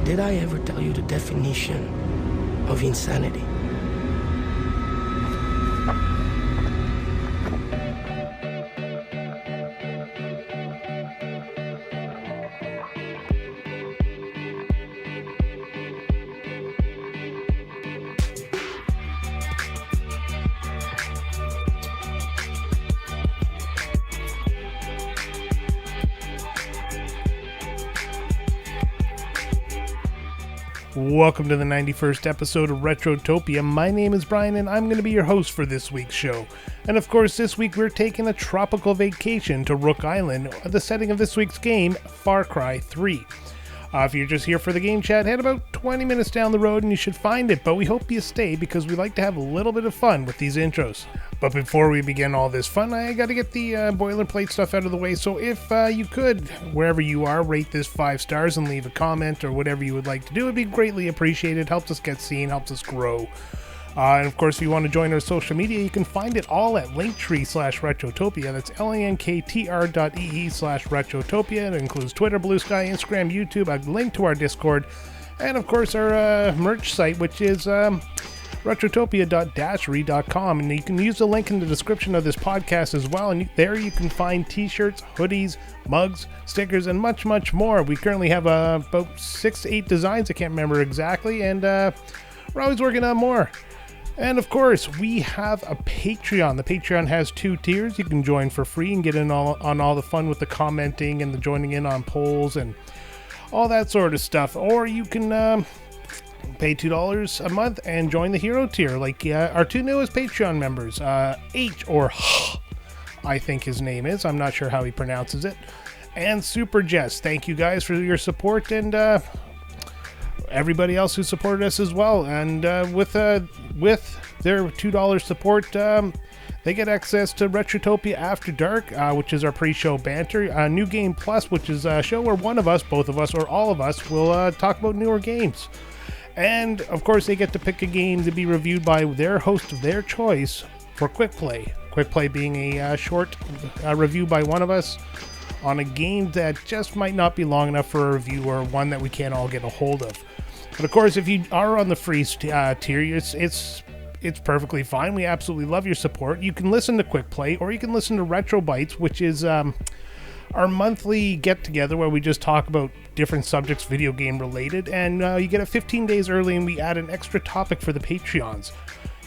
Did I ever tell you the definition of insanity? Welcome to the 91st episode of Retrotopia. My name is Brian and I'm going to be your host for this week's show. And of course, this week we're taking a tropical vacation to Rook Island, the setting of this week's game, Far Cry 3. If you're just here for the game chat, head about 20 minutes down the road and you should find it, but we hope you stay because we like to have a little bit of fun with these intros. But before we begin all this fun, I gotta get the boilerplate stuff out of the way, so if you could, wherever you are, rate this 5 stars and leave a comment or whatever you would like to do, it'd be greatly appreciated. Helps us get seen, helps us grow. And of course, if you want to join our social media, you can find it all at linktree/Retrotopia. That's linktr.ee/Retrotopia. It includes Twitter, Blue Sky, Instagram, YouTube, a link to our Discord, and of course our merch site, which is retrotopia.dashery.com. And you can use the link in the description of this podcast as well. And there you can find t-shirts, hoodies, mugs, stickers, and much, much more. We currently have about 6 to 8 designs. I can't remember exactly. And we're always working on more. And of course, we have a Patreon. The Patreon has 2 tiers. You can join for free and get in on all the fun with the commenting and the joining in on polls and all that sort of stuff. Or you can pay $2 a month and join the Hero tier, like our 2 newest Patreon members, H, or I think his name is. I'm not sure how he pronounces it. And Super Jess. Thank you guys for your support and everybody else who supported us as well. And with their $2 support, they get access to Retrotopia After Dark, which is our pre-show banter. New Game Plus, which is a show where one of us, both of us, or all of us will talk about newer games. And of course, they get to pick a game to be reviewed by their host of their choice for Quick Play. Quick Play being a short review by one of us on a game that just might not be long enough for a review or one that we can't all get a hold of. But of course, if you are on the free tier, it's perfectly fine. We absolutely love your support. You can listen to Quick Play, or you can listen to Retro Bites, which is our monthly get-together where we just talk about different subjects video game related, and you get it 15 days early, and we add an extra topic for the Patreons.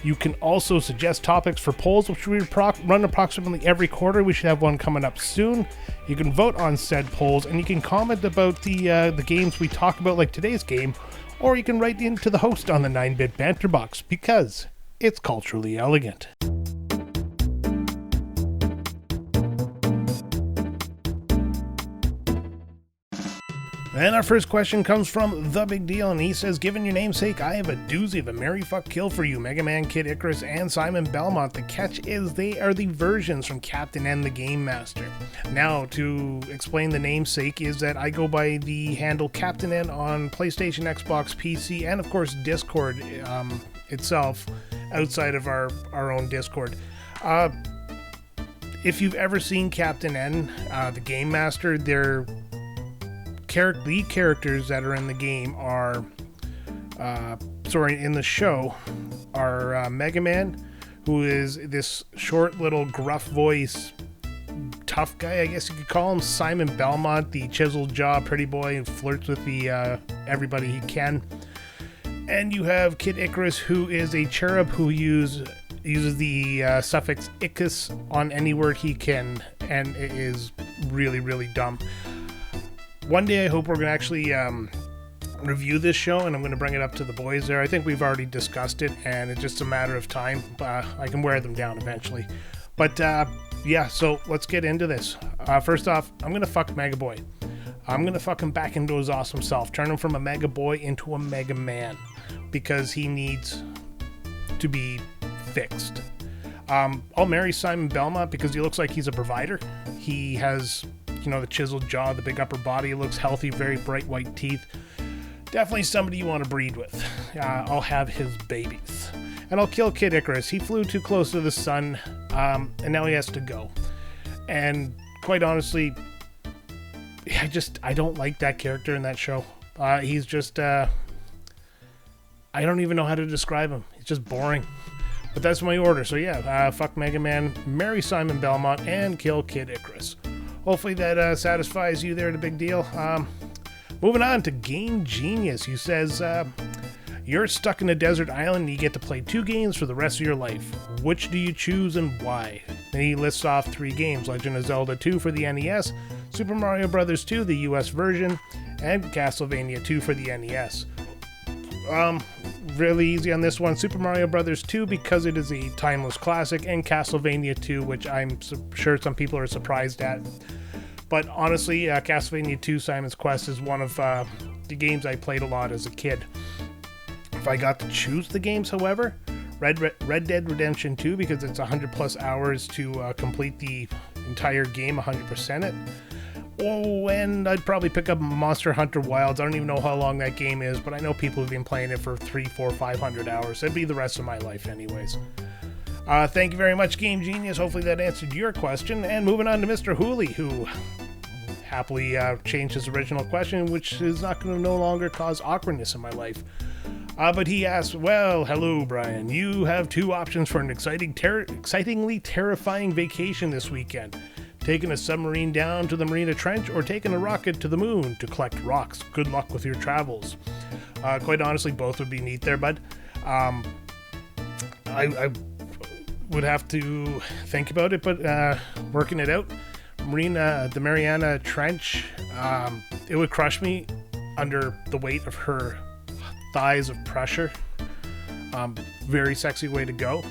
You can also suggest topics for polls, which we run approximately every quarter. We should have one coming up soon. You can vote on said polls, and you can comment about the games we talk about, like today's game, or you can write into the host on the 9-bit banter box, because it's culturally elegant. And our first question comes from The Big Deal, and he says, given your namesake, I have a doozy of a Mary Fuck Kill for you. Mega Man, Kid Icarus, and Simon Belmont. The catch is they are the versions from Captain N, the Game Master. Now, to explain the namesake is that I go by the handle Captain N on PlayStation, Xbox, PC, and of course Discord itself, outside of our own Discord. If you've ever seen Captain N, the Game Master, they're the characters that are in the game are, in the show, are Mega Man, who is this short little gruff voice, tough guy, I guess you could call him. Simon Belmont, the chiseled jaw pretty boy who flirts with the everybody he can. And you have Kid Icarus, who is a cherub who uses the suffix icus on any word he can, and it is really, really dumb. One day I hope we're going to actually review this show, and I'm going to bring it up to the boys there. I think we've already discussed it, and it's just a matter of time. I can wear them down eventually. But yeah, so let's get into this. First off, I'm going to fuck Mega Boy. I'm going to fuck him back into his awesome self. Turn him from a Mega Boy into a Mega Man, because he needs to be fixed. I'll marry Simon Belmont because he looks like he's a provider. He has, the chiseled jaw, the big upper body, looks healthy, very bright white teeth. Definitely somebody you want to breed with. I'll have his babies. And I'll kill Kid Icarus. He flew too close to the sun, and now he has to go. And quite honestly, I don't like that character in that show. He's just, I don't even know how to describe him. He's just boring. But that's my order. So yeah, fuck Mega Man, marry Simon Belmont, and kill Kid Icarus. Hopefully that satisfies you there, the big deal. Moving on to Game Genius, who says, you're stuck in a desert island and you get to play 2 games for the rest of your life. Which do you choose and why? And he lists off 3 games: Legend of Zelda 2 for the NES, Super Mario Bros. 2, the US version, and Castlevania 2 for the NES. Really easy on this one. Super Mario Bros. 2 because it is a timeless classic, and Castlevania 2, which I'm sure some people are surprised at. But honestly, Castlevania 2 Simon's Quest is one of the games I played a lot as a kid. If I got to choose the games, however, Red Dead Redemption 2 because it's 100 plus hours to complete the entire game, 100% it. Oh, and I'd probably pick up Monster Hunter Wilds. I don't even know how long that game is, but I know people have been playing it for 300, 400, 500 hours. That'd be the rest of my life anyways. Thank you very much, Game Genius. Hopefully that answered your question. And moving on to Mr. Hooley, who happily changed his original question, which is not going to no longer cause awkwardness in my life. But he asks, well, hello, Brian. You have 2 options for an excitingly terrifying vacation this weekend. Taking a submarine down to the Mariana Trench or taking a rocket to the moon to collect rocks. Good luck with your travels. Quite honestly, both would be neat there, bud. I would have to think about it, but working it out. The Mariana Trench, it would crush me under the weight of her thighs of pressure. Very sexy way to go.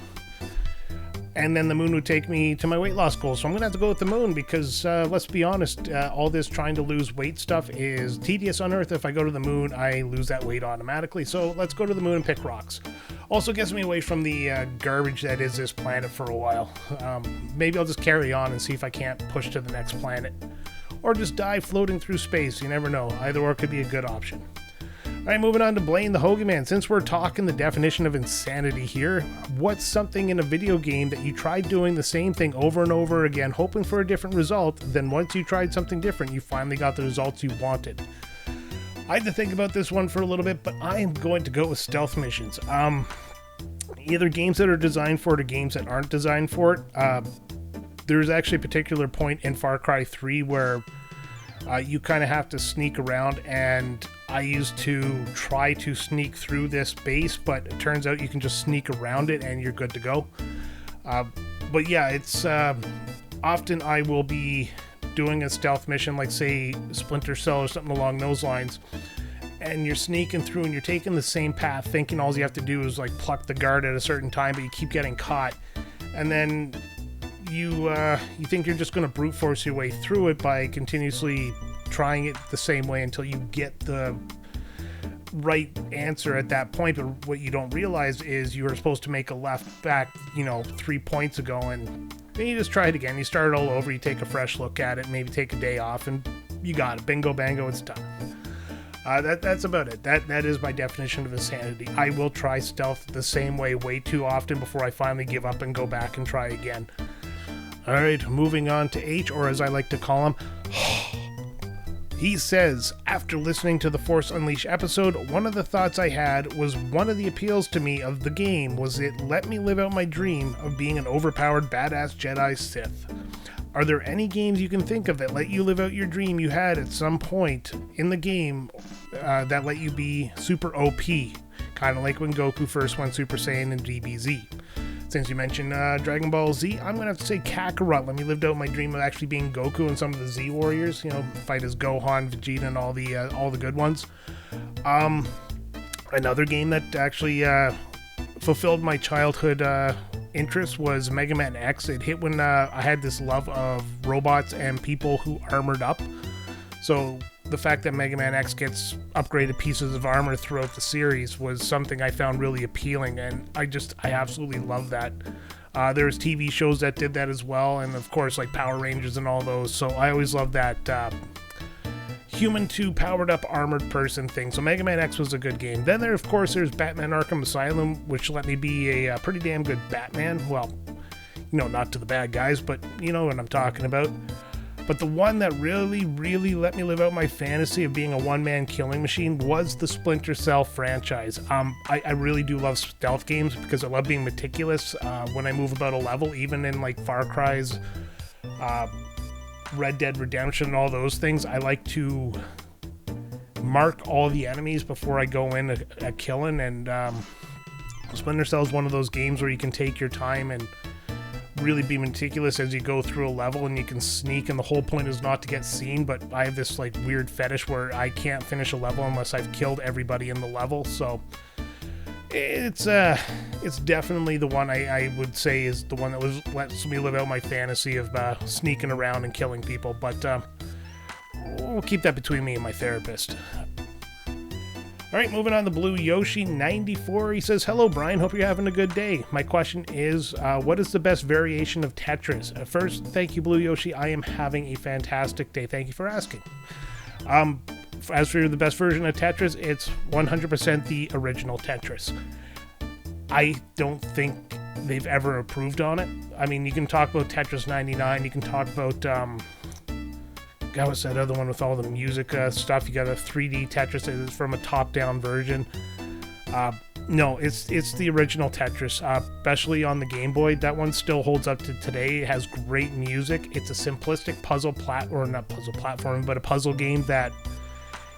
And then the moon would take me to my weight loss goal. So I'm going to have to go with the moon because, let's be honest, all this trying to lose weight stuff is tedious on Earth. If I go to the moon, I lose that weight automatically. So let's go to the moon and pick rocks. Also gets me away from the garbage that is this planet for a while. Maybe I'll just carry on and see if I can't push to the next planet. Or just die floating through space. You never know. Either or could be a good option. Alright, moving on to Blaine the Hogan Man. Since we're talking the definition of insanity here, what's something in a video game that you tried doing the same thing over and over again, hoping for a different result, then once you tried something different, you finally got the results you wanted? I had to think about this one for a little bit, but I am going to go with stealth missions. Either games that are designed for it or games that aren't designed for it. There's actually a particular point in Far Cry 3 where you kind of have to sneak around, and I used to try to sneak through this base, but it turns out you can just sneak around it and you're good to go. But yeah, it's often I will be doing a stealth mission, like say Splinter Cell or something along those lines, and you're sneaking through and you're taking the same path thinking all you have to do is like pluck the guard at a certain time, but you keep getting caught, and then you think you're just going to brute force your way through it by continuously trying it the same way until you get the right answer at that point. But what you don't realize is you were supposed to make a left back 3 points ago, and then you just try it again. You start it all over, you take a fresh look at it, maybe take a day off, and you got it. Bingo bango, it's done. That's about it. That is my definition of insanity. I will try stealth the same way too often before I finally give up and go back and try again. Alright, moving on to H, or as I like to call him, he says, after listening to the Force Unleashed episode, one of the thoughts I had was one of the appeals to me of the game was it let me live out my dream of being an overpowered badass Jedi Sith. Are there any games you can think of that let you live out your dream you had at some point in the game that let you be super OP? Kind of like when Goku first went Super Saiyan in DBZ. Since you mentioned Dragon Ball Z, I'm going to have to say Kakarot. Let me live out my dream of actually being Goku and some of the Z Warriors. Fight as Gohan, Vegeta, and all the good ones. Another game that actually fulfilled my childhood interest was Mega Man X. It hit when I had this love of robots and people who armored up. So the fact that Mega Man X gets upgraded pieces of armor throughout the series was something I found really appealing, and I absolutely love that. There's TV shows that did that as well, and of course like Power Rangers and all those, so I always loved that human to powered up armored person thing. So Mega Man X was a good game. Then there's Batman Arkham Asylum, which let me be a pretty damn good Batman. Well, not to the bad guys, but you know what I'm talking about. But the one that really, really let me live out my fantasy of being a one-man killing machine was the Splinter Cell franchise. I really do love stealth games because I love being meticulous when I move about a level, even in like Far Cry's, Red Dead Redemption and all those things. I like to mark all the enemies before I go in a killing, and Splinter Cell is one of those games where you can take your time and really be meticulous as you go through a level, and you can sneak, and the whole point is not to get seen. But I have this like weird fetish where I can't finish a level unless I've killed everybody in the level. So it's definitely the one I would say is the one that lets me live out my fantasy of sneaking around and killing people. But we'll keep that between me and my therapist. All right, moving on to Blue Yoshi 94. He says, "Hello, Brian. Hope you're having a good day. My question is, what is the best variation of Tetris?" First, thank you, Blue Yoshi. I am having a fantastic day. Thank you for asking. As for the best version of Tetris, it's 100% the original Tetris. I don't think they've ever improved on it. I mean, you can talk about Tetris 99. You can talk about... what's that other one with all the music stuff? You got a 3D Tetris that is from a top-down version. No, it's the original Tetris, especially on the Game Boy. That one still holds up to today. It has great music. It's a simplistic a puzzle game that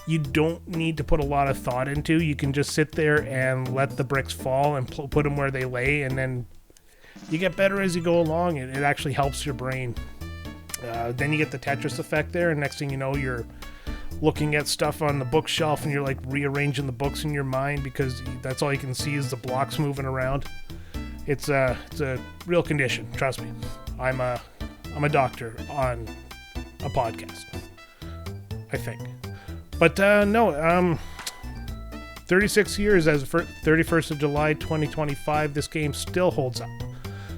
you don't need to put a lot of thought into. You can just sit there and let the bricks fall and put them where they lay, and then you get better as you go along. It actually helps your brain. Then you get the Tetris effect there, and next thing you know, you're looking at stuff on the bookshelf and you're like rearranging the books in your mind because that's all you can see is the blocks moving around. It's a real condition, trust me. I'm a doctor on a podcast, I think. But no, 36 years as of 31st of July 2025, this game still holds up.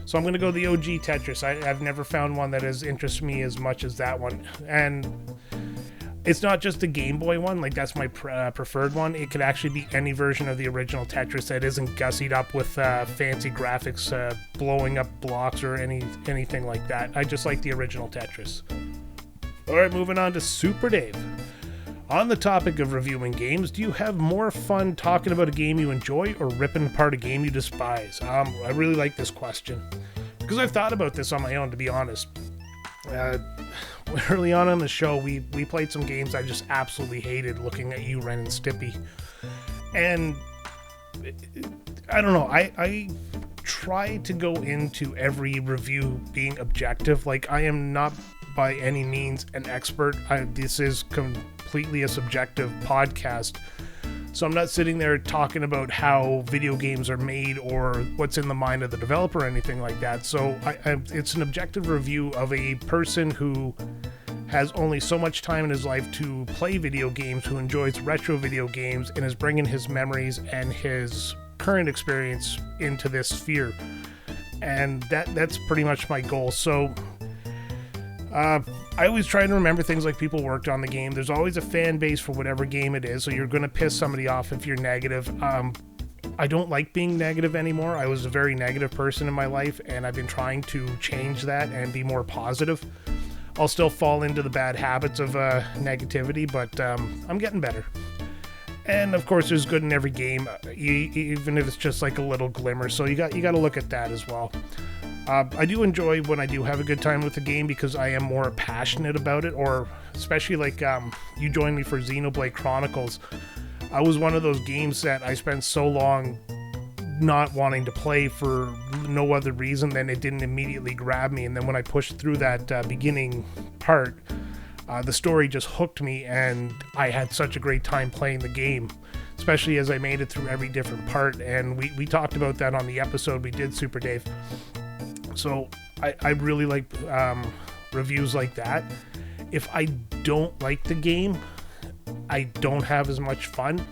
So I'm going to go the OG Tetris. I've never found one that has interested me as much as that one. And it's not just the Game Boy one. Like, that's my preferred one. It could actually be any version of the original Tetris that isn't gussied up with fancy graphics, blowing up blocks or anything like that. I just like the original Tetris. All right, moving on to Super Dave. On the topic of reviewing games, do you have more fun talking about a game you enjoy or ripping apart a game you despise? I really like this question because I've thought about this on my own, to be honest. Early on in the show, we played some games I just absolutely hated, looking at you, Ren and Stippy. And I don't know, I try to go into every review being objective. Like, I am not by any means an expert. This is completely a subjective podcast, so I'm not sitting there talking about how video games are made or what's in the mind of the developer or anything like that. So it's an objective review of a person who has only so much time in his life to play video games, who enjoys retro video games, and is bringing his memories and his current experience into this sphere. And that's pretty much my goal. So I always try to remember things like people worked on the game. There's always a fan base for whatever game it is, so you're going to piss somebody off if you're negative. I don't like being negative anymore. I was a very negative person in my life, and I've been trying to change that and be more positive. I'll still fall into the bad habits of negativity, but I'm getting better. And of course, there's good in every game, even if it's just like a little glimmer. So you got to look at that as well. I do enjoy when I do have a good time with the game because I am more passionate about it, or especially like you joined me for Xenoblade Chronicles. I was one of those games that I spent so long not wanting to play for no other reason than it didn't immediately grab me. And then when I pushed through that beginning part, the story just hooked me, and I had such a great time playing the game, especially as I made it through every different part. And we talked about that on the episode we did, Super Dave. So I really like reviews like that. If I don't like the game, I don't have as much fun,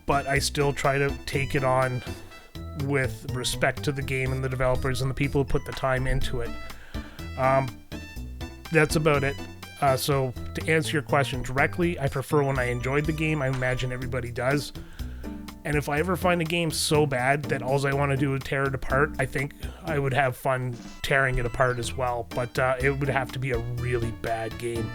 but I still try to take it on with respect to the game and the developers and the people who put the time into it. That's about it. So to answer your question directly, I prefer when I enjoyed the game. I imagine everybody does. And if I ever find a game so bad that all I want to do is tear it apart, I think I would have fun tearing it apart as well. But it would have to be a really bad game.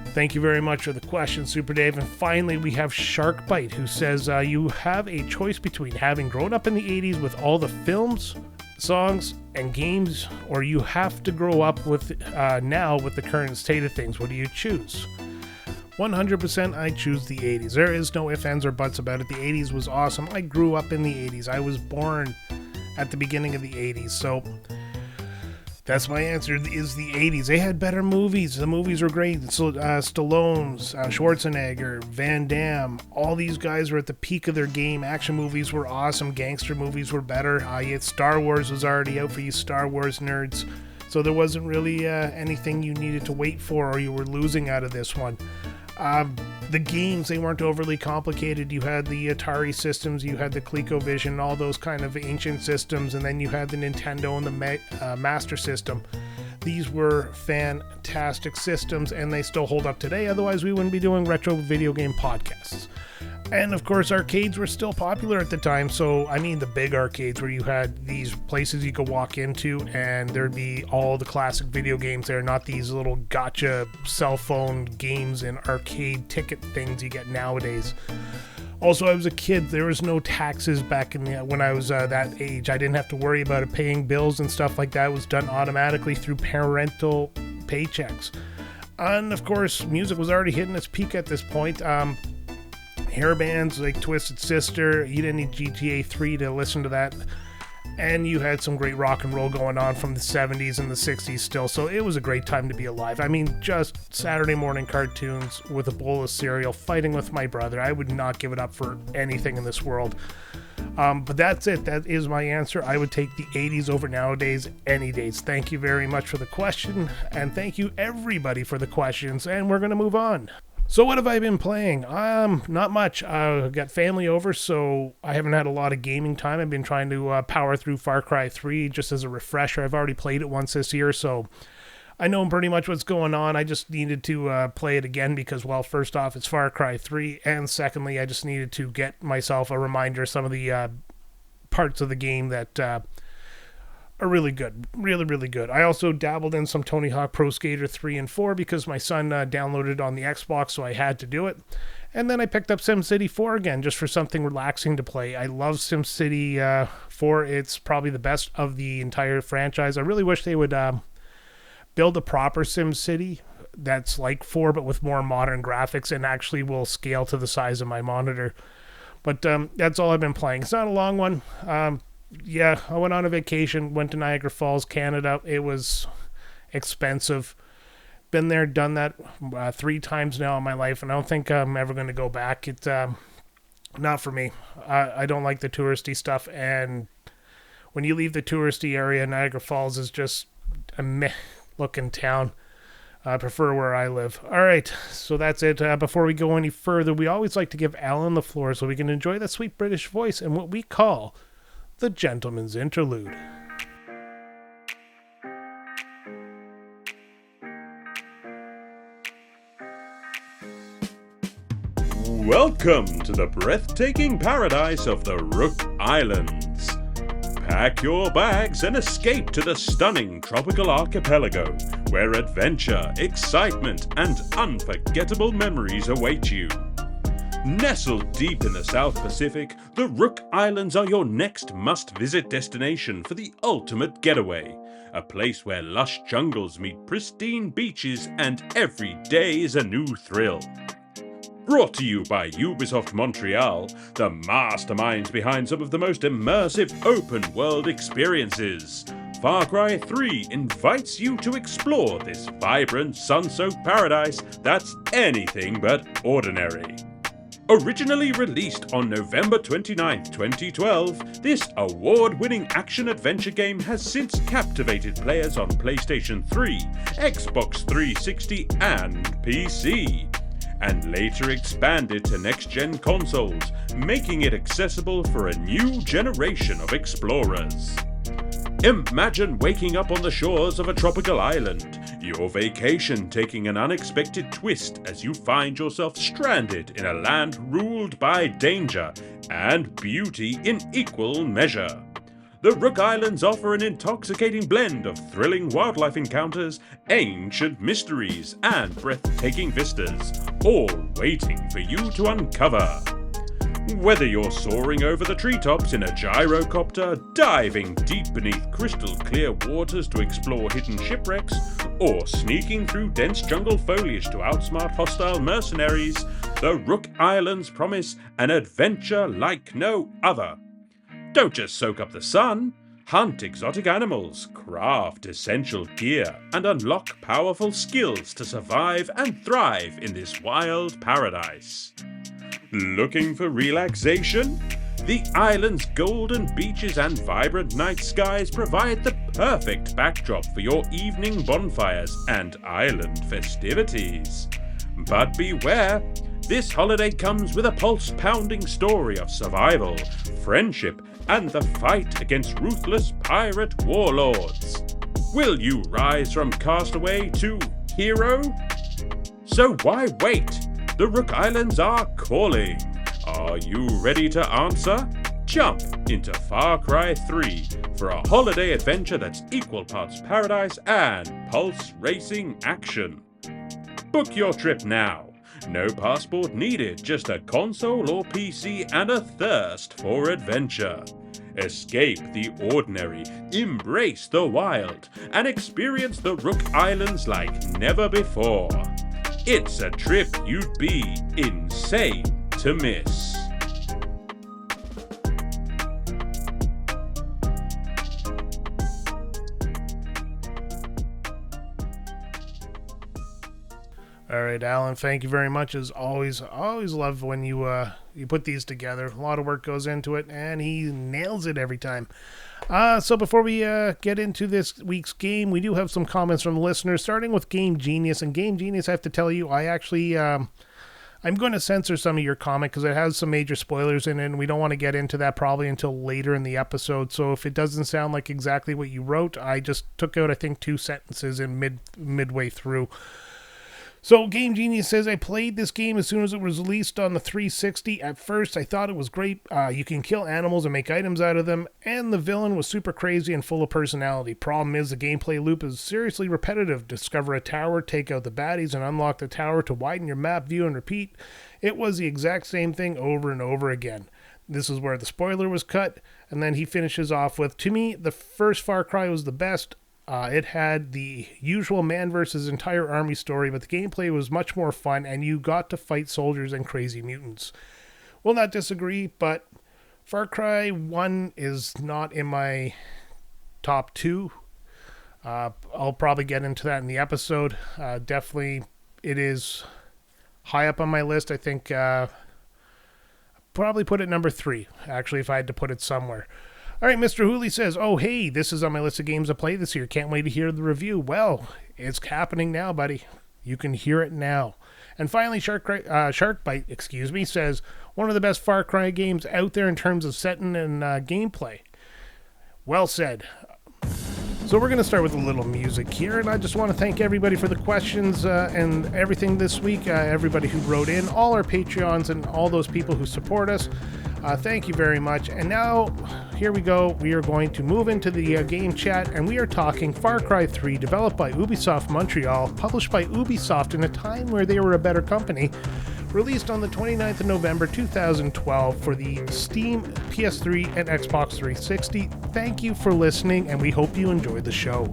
Thank you very much for the question, Super Dave. And finally, we have Sharkbite, who says, you have a choice between having grown up in the 80s with all the films, songs, and games, or you have to grow up with now with the current state of things. What do you choose? 100% I choose the 80s. There is no ifs, ands, or buts about it. The 80s was awesome. I grew up in the 80s. I was born at the beginning of the 80s, so that's my answer, is the 80s. They had better movies. The movies were great. So, Stallone's, Schwarzenegger, Van Damme, all these guys were at the peak of their game. Action movies were awesome. Gangster movies were better. Yet Star Wars was already out for you Star Wars nerds. So there wasn't really anything you needed to wait for or you were losing out of this one. The games, they weren't overly complicated. You had the Atari systems, you had the ColecoVision, all those kind of ancient systems, and then you had the Nintendo and the Master System. These were fantastic systems, and they still hold up today. Otherwise, we wouldn't be doing retro video game podcasts. And of course, arcades were still popular at the time. So, I mean, the big arcades where you had these places you could walk into and there'd be all the classic video games there, not these little gotcha cell phone games and arcade ticket things you get nowadays. Also, I was a kid. There was no taxes back when I was that age. I didn't have to worry about it. Paying bills and stuff like that was done automatically through parental paychecks. And of course, music was already hitting its peak at this point. Hair bands like Twisted Sister, you didn't need GTA 3 to listen to that, and you had some great rock and roll going on from the 70s and the 60s still, so it was a great time to be alive. I mean, just Saturday morning cartoons with a bowl of cereal, fighting with my brother. I would not give it up for anything in this world. But that's it. That is my answer. I would take the 80s over nowadays any days. Thank you very much for the question, and thank you everybody for the questions, and we're going to move on. So what have I been playing? Not much. I've got family over, so I haven't had a lot of gaming time. I've been trying to power through Far Cry 3 just as a refresher. I've already played it once this year, so I know pretty much what's going on. I just needed to play it again because, well, first off, it's Far Cry 3, and secondly, I just needed to get myself a reminder of some of the parts of the game that are really good. Really, really good. I also dabbled in some Tony Hawk Pro Skater 3 and 4 because my son downloaded it on the Xbox, so I had to do it. And then I picked up SimCity 4 again, just for something relaxing to play. I love SimCity 4. It's probably the best of the entire franchise. I really wish they would build a proper SimCity that's like 4, but with more modern graphics and actually will scale to the size of my monitor. But that's all I've been playing. It's not a long one. Yeah, I went on a vacation, went to Niagara Falls, Canada. It was expensive. Been there, done that 3 times now in my life, and I don't think I'm ever going to go back. It's not for me. I don't like the touristy stuff, and when you leave the touristy area, Niagara Falls is just a meh-looking town. I prefer where I live. All right, so that's it. Before we go any further, we always like to give Alan the floor so we can enjoy that sweet British voice and what we call the Gentleman's Interlude. Welcome to the breathtaking paradise of the Rook Islands. Pack your bags and escape to the stunning tropical archipelago, where adventure, excitement, and unforgettable memories await you. Nestled deep in the South Pacific, the Rook Islands are your next must-visit destination for the ultimate getaway. A place where lush jungles meet pristine beaches and every day is a new thrill. Brought to you by Ubisoft Montreal, the masterminds behind some of the most immersive open-world experiences, Far Cry 3 invites you to explore this vibrant, sun-soaked paradise that's anything but ordinary. Originally released on November 29, 2012, this award-winning action-adventure game has since captivated players on PlayStation 3, Xbox 360 and PC, and later expanded to next-gen consoles, making it accessible for a new generation of explorers. Imagine waking up on the shores of a tropical island, Your vacation taking an unexpected twist as you find yourself stranded in a land ruled by danger and beauty in equal measure. The Rook Islands offer an intoxicating blend of thrilling wildlife encounters, ancient mysteries, and breathtaking vistas, all waiting for you to uncover. Whether you're soaring over the treetops in a gyrocopter, diving deep beneath crystal clear waters to explore hidden shipwrecks, or sneaking through dense jungle foliage to outsmart hostile mercenaries, the Rook Islands promise an adventure like no other. Don't just soak up the sun, hunt exotic animals, craft essential gear, and unlock powerful skills to survive and thrive in this wild paradise. Looking for relaxation? The island's golden beaches and vibrant night skies provide the perfect backdrop for your evening bonfires and island festivities. But beware, this holiday comes with a pulse-pounding story of survival, friendship, and the fight against ruthless pirate warlords. Will you rise from castaway to hero? So why wait? The Rook Islands are calling. Are you ready to answer? Jump into Far Cry 3 for a holiday adventure that's equal parts paradise and pulse racing action. Book your trip now. No passport needed, just a console or PC and a thirst for adventure. Escape the ordinary, embrace the wild, and experience the Rook Islands like never before. It's a trip you'd be insane to miss. All right, Alan, thank you very much. As always, I always love when you put these together. A lot of work goes into it, and he nails it every time. So before we get into this week's game, we do have some comments from the listeners, starting with Game Genius. And Game Genius, I have to tell you, I actually, I'm going to censor some of your comment because it has some major spoilers in it, and we don't want to get into that probably until later in the episode. So if it doesn't sound like exactly what you wrote, I just took out, I think, 2 sentences in midway through. So Game Genius says, I played this game as soon as it was released on the 360. At first, I thought it was great. You can kill animals and make items out of them, and the villain was super crazy and full of personality. Problem is, the gameplay loop is seriously repetitive. Discover a tower, take out the baddies, and unlock the tower to widen your map view and repeat. It was the exact same thing over and over again. This is where the spoiler was cut, and then he finishes off with, to me, the first Far Cry was the best. It had the usual man versus entire army story, but the gameplay was much more fun, and you got to fight soldiers and crazy mutants. Will not disagree, but Far Cry 1 is not in my top 2. I'll probably get into that in the episode. Definitely, it is high up on my list. I think probably put it number 3, actually, if I had to put it somewhere. All right, Mr. Hooley says, oh, hey, this is on my list of games to play this year. Can't wait to hear the review. Well, it's happening now, buddy. You can hear it now. And finally, Sharkbite, says, one of the best Far Cry games out there in terms of setting and gameplay. Well said. So we're going to start with a little music here, and I just want to thank everybody for the questions and everything this week, everybody who wrote in, all our Patreons, and all those people who support us. Thank you very much. And now, here we go. We are going to move into the game chat, and we are talking Far Cry 3, developed by Ubisoft Montreal, published by Ubisoft in a time where they were a better company, released on the 29th of November 2012 for the Steam, PS3, and Xbox 360. Thank you for listening, and we hope you enjoyed the show.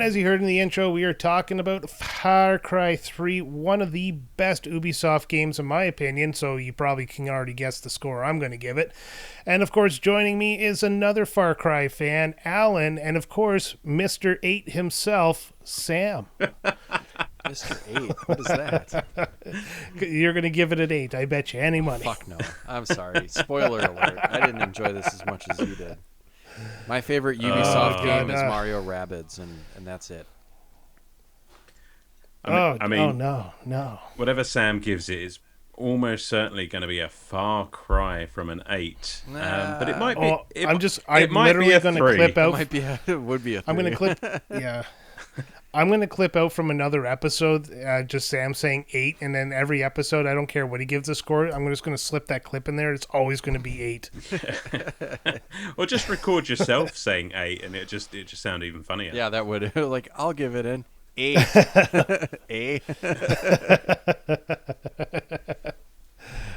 as you heard in the intro, we are talking about Far Cry 3, one of the best Ubisoft games in my opinion, so you probably can already guess the score I'm going to give it. And of course, joining me is another Far Cry fan, Alan, and of course, Mr. 8 himself, Sam. Mr. 8? What is that? You're going to give it an 8, I bet you any money. Fuck no. I'm sorry. Spoiler alert. I didn't enjoy this as much as you did. My favorite Ubisoft game is Mario Rabbids, and that's it. I mean, no. Whatever Sam gives it is almost certainly going to be a far cry from an 8. But it might be. I'm literally going to clip out. It would be a 3. I'm going to clip. Yeah. I'm going to clip out from another episode, just Sam saying 8, and then every episode, I don't care what he gives the score, I'm just going to slip that clip in there. It's always going to be 8. Or just record yourself saying 8, and it just sound even funnier. Yeah, that would. Like, I'll give it an 8. 8.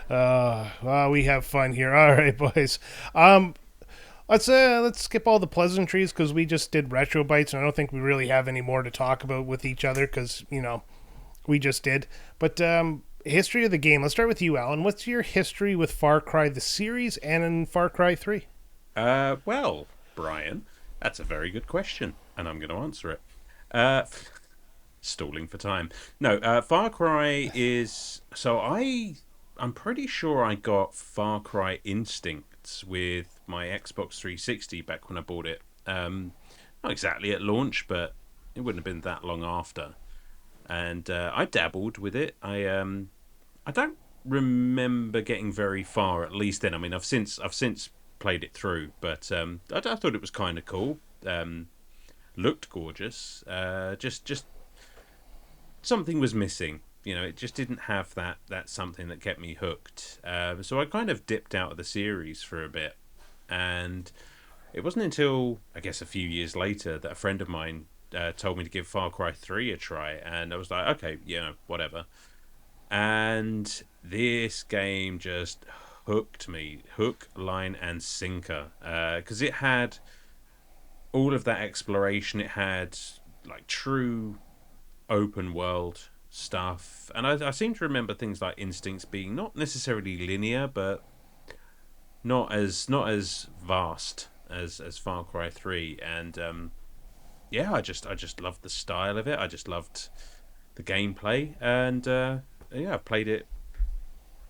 Well, we have fun here. All right, boys. Let's skip all the pleasantries because we just did retro bites, and I don't think we really have any more to talk about with each other because, we just did. But history of the game. Let's start with you, Alan. What's your history with Far Cry, the series, and in Far Cry 3? Well, Brian, that's a very good question, and I'm going to answer it. Stalling for time. No, Far Cry is... So I'm pretty sure I got Far Cry Instincts with my Xbox 360 back when I bought it. Not exactly at launch, but it wouldn't have been that long after. And I dabbled with it. I don't remember getting very far, at least then. I mean, I've since played it through, but I thought it was kind of cool. Looked gorgeous. Just something was missing. It just didn't have that something that kept me hooked. So I kind of dipped out of the series for a bit. And it wasn't until, I guess, a few years later that a friend of mine told me to give Far Cry 3 a try. And I was like, okay, whatever. And this game just hooked me. Hook, line, and sinker. Because it had all of that exploration. It had, like, true open world stuff, and I seem to remember things like Instincts being not necessarily linear, but not as vast as Far Cry 3. And I just loved the style of it. I just loved the gameplay, and I've played it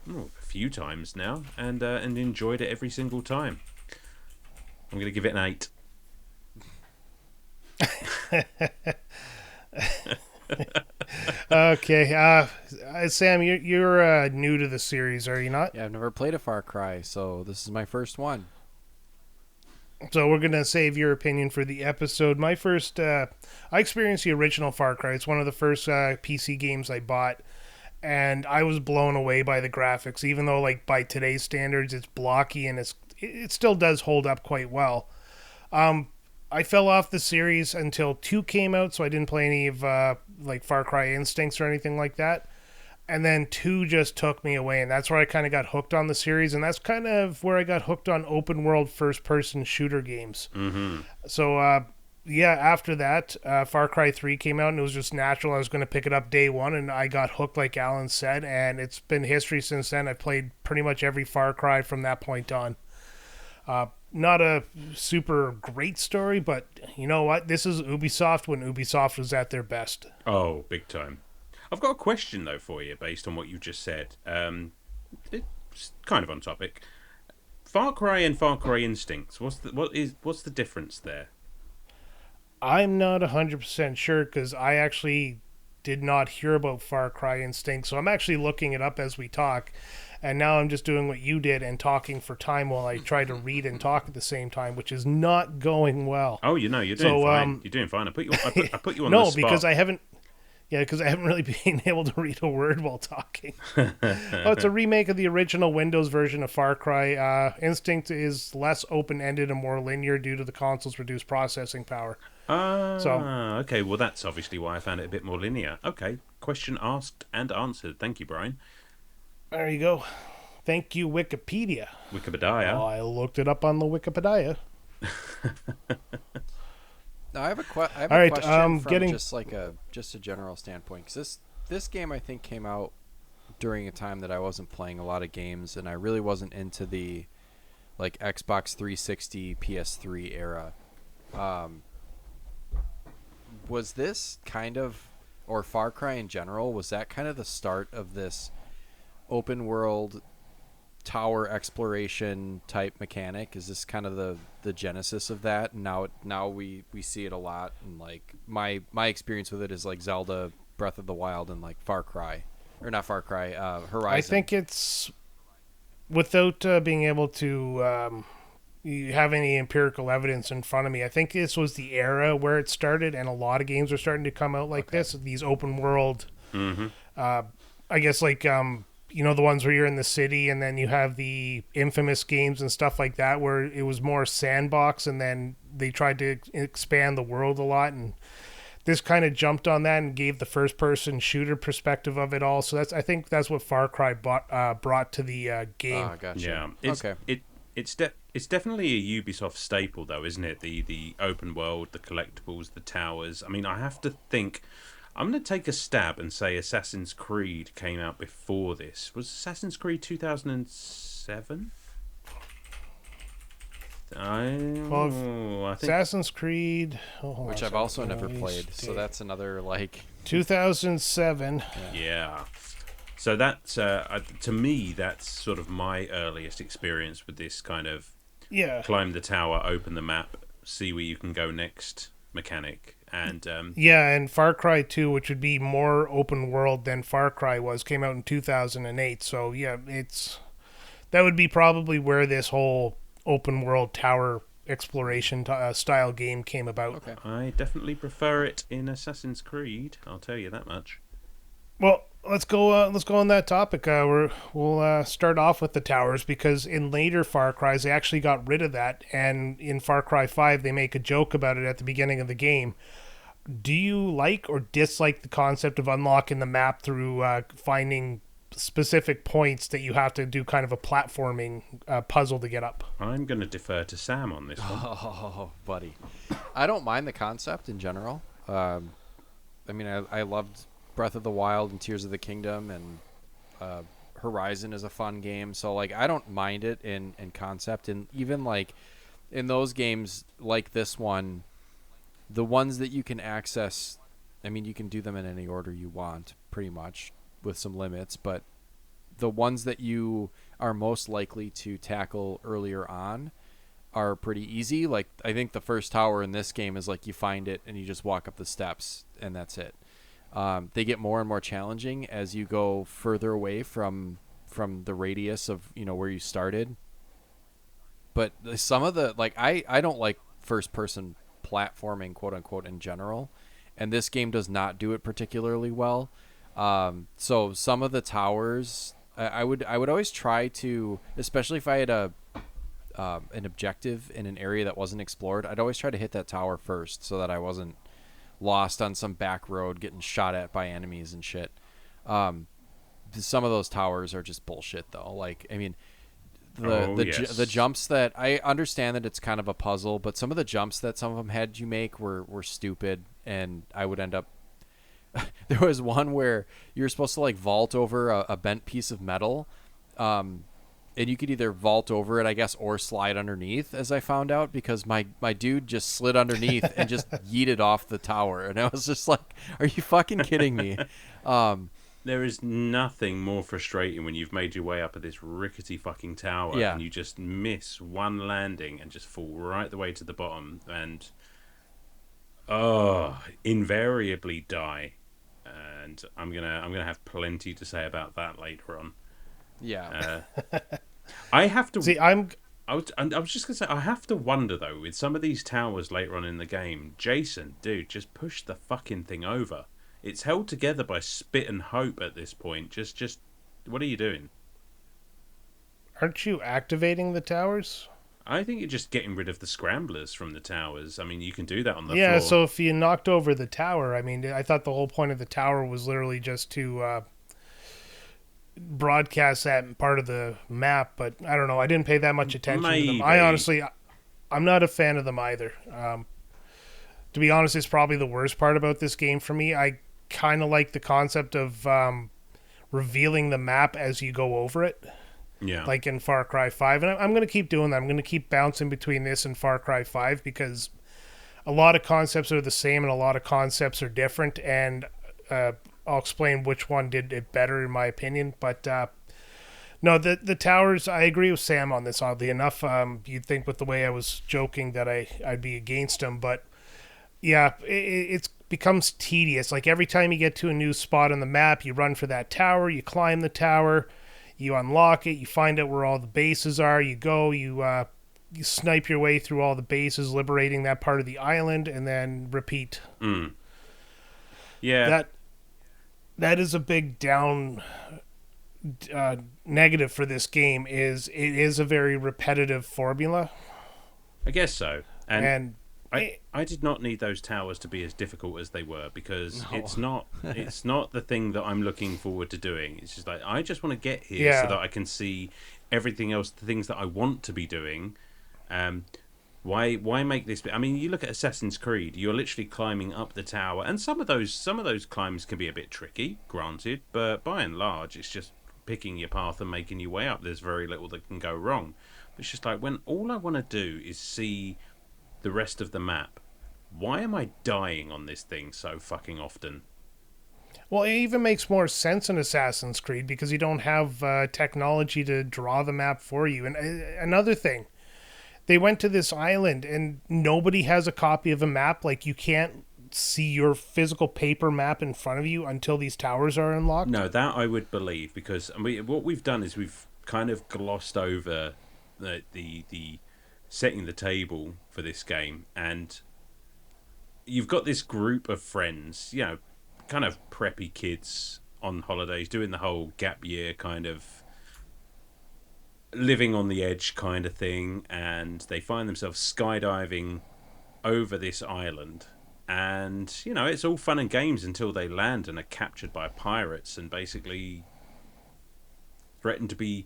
a few times now, and enjoyed it every single time. I'm going to give it an 8. Okay, Sam, you're new to the series, are you not? Yeah, I've never played a Far Cry, so this is my first one. So we're going to save your opinion for the episode. My first, I experienced the original Far Cry. It's one of the first PC games I bought, and I was blown away by the graphics, even though, like, by today's standards, it's blocky, and it still does hold up quite well. I fell off the series until 2 came out, so I didn't play any of like Far Cry Instincts or anything like that. And then 2 just took me away, and that's where I kind of got hooked on the series, and that's kind of where I got hooked on open world first person shooter games. Mm-hmm. So after that, Far Cry 3 came out, and it was just natural. I was going to pick it up day one, and I got hooked, like Alan said, and it's been history since then. I've played pretty much every Far Cry from that point on. Not a super great story, but you know what? This is Ubisoft when Ubisoft was at their best. Oh, big time. I've got a question, though, for you, based on what you just said. It's kind of on topic. Far Cry and Far Cry Instincts, what's the difference there? I'm not 100% sure, because I actually did not hear about Far Cry Instincts, so I'm actually looking it up as we talk. And now I'm just doing what you did and talking for time while I try to read and talk at the same time, which is not going well. Oh, you're doing fine. You're doing fine. I put you on no, the spot. because I haven't really been able to read a word while talking. It's a remake of the original Windows version of Far Cry. Instinct is less open-ended and more linear due to the console's reduced processing power. Okay. Well, that's obviously why I found it a bit more linear. Okay. Question asked and answered. Thank you, Brian. There you go. Thank you, Wikipedia. Wikipedia. Oh, I looked it up on the Wikipedia. Now I have a question from just a general standpoint, because this game I think came out during a time that I wasn't playing a lot of games, and I really wasn't into the like Xbox 360, PS3 era. Was this kind of, or Far Cry in general, was that kind of the start of this open world tower exploration type mechanic? Is this kind of the genesis of that? And now we see it a lot, and like my experience with it is like Zelda Breath of the Wild and like Far Cry, or not Far Cry, Horizon. I think it's without being able to you have any empirical evidence in front of me. I think this was the era where it started, and a lot of games are starting to come out like this. These open world, I guess like the ones where you're in the city, and then you have the infamous games and stuff like that, where it was more sandbox, and then they tried to expand the world a lot, and this kind of jumped on that and gave the first person shooter perspective of it all. So I think that's what Far Cry brought to the game. Oh, gotcha. Yeah, it's definitely a Ubisoft staple, though, isn't it? The open world, the collectibles, the towers. I mean, I have to think. I'm going to take a stab and say Assassin's Creed came out before this. Was Assassin's Creed 2007? I think Assassin's Creed, which I've also never played, so that's another like 2007. Yeah. So that's to me, that's sort of my earliest experience with this kind of climb the tower, open the map, see where you can go next mechanic. And and Far Cry 2, which would be more open world than Far Cry was, came out in 2008. So yeah, that would be probably where this whole open world tower exploration style game came about. Okay. I definitely prefer it in Assassin's Creed. I'll tell you that much. Well, let's go on that topic. We'll start off with the towers, because in later Far Cries they actually got rid of that, and in Far Cry 5 they make a joke about it at the beginning of the game. Do you like or dislike the concept of unlocking the map through finding specific points that you have to do kind of a platforming puzzle to get up? I'm going to defer to Sam on this one. Oh, buddy. I don't mind the concept in general. I mean, I loved Breath of the Wild and Tears of the Kingdom, and Horizon is a fun game. So, like, I don't mind it in concept. And even, like, in those games like this one, the ones that you can access, I mean, you can do them in any order you want, pretty much, with some limits. But the ones that you are most likely to tackle earlier on are pretty easy. Like, I think the first tower in this game is, like, you find it and you just walk up the steps, and that's it. They get more and more challenging as you go further away from the radius of, where you started. But some of the, like, I don't like first person platforming, quote unquote, in general, and this game does not do it particularly well. So some of the towers, I would always try to, especially if I had an objective in an area that wasn't explored, I'd always try to hit that tower first so that I wasn't lost on some back road getting shot at by enemies and shit. Some of those towers are just bullshit, though. Like, I mean, the jumps that, I understand that it's kind of a puzzle, but some of the jumps that some of them had you make were stupid, and I would end up there was one where you were supposed to like vault over a bent piece of metal, and you could either vault over it, I guess, or slide underneath, as I found out, because my dude just slid underneath and just yeeted off the tower, and I was just like, are you fucking kidding me? There is nothing more frustrating when you've made your way up at this rickety fucking tower and you just miss one landing and just fall right the way to the bottom and invariably die. And I'm gonna have plenty to say about that later on. Yeah. I have to see. I was just gonna say, I have to wonder though, with some of these towers later on in the game, Jason, dude, just push the fucking thing over. It's held together by spit and hope at this point. Just what are you doing? Aren't you activating the towers? I think you're just getting rid of the scramblers from the towers. I mean, you can do that on the floor. Yeah, so if you knocked over the tower, I mean, I thought the whole point of the tower was literally just to broadcast that part of the map, but I don't know. I didn't pay that much attention to them. I'm not a fan of them either. to be honest, is probably the worst part about this game for me. I kind of like the concept of revealing the map as you go over it. Yeah. Like in Far Cry 5. And I'm going to keep doing that. I'm going to keep bouncing between this and Far Cry 5 because a lot of concepts are the same and a lot of concepts are different. And I'll explain which one did it better in my opinion. But no, the towers, I agree with Sam on this, oddly enough. You'd think with the way I was joking that I'd be against them. But yeah, it becomes tedious. Like every time you get to a new spot on the map, you run for that tower, you climb the tower, you unlock it, you find out where all the bases are, you go, you snipe your way through all the bases, liberating that part of the island, and then repeat. Yeah. That is a big negative for this game, is it is a very repetitive formula. I guess so. And I did not need those towers to be as difficult as they were, because it's not the thing that I'm looking forward to doing. It's just like, I just want to get here so that I can see everything else, the things that I want to be doing. Why make this? I mean, you look at Assassin's Creed. You're literally climbing up the tower, and some of those climbs can be a bit tricky, granted. But by and large, it's just picking your path and making your way up. There's very little that can go wrong. It's just like, when all I want to do is see the rest of the map, why am I dying on this thing so fucking often? Well, it even makes more sense in Assassin's Creed because you don't have technology to draw the map for you. And another thing, they went to this island and nobody has a copy of a map. Like, you can't see your physical paper map in front of you until these towers are unlocked. No, that I would believe, because what we've done is we've kind of glossed over the setting the table for this game, and you've got this group of friends, kind of preppy kids on holidays, doing the whole gap year kind of living on the edge kind of thing, and they find themselves skydiving over this island, and it's all fun and games until they land and are captured by pirates and basically threatened to be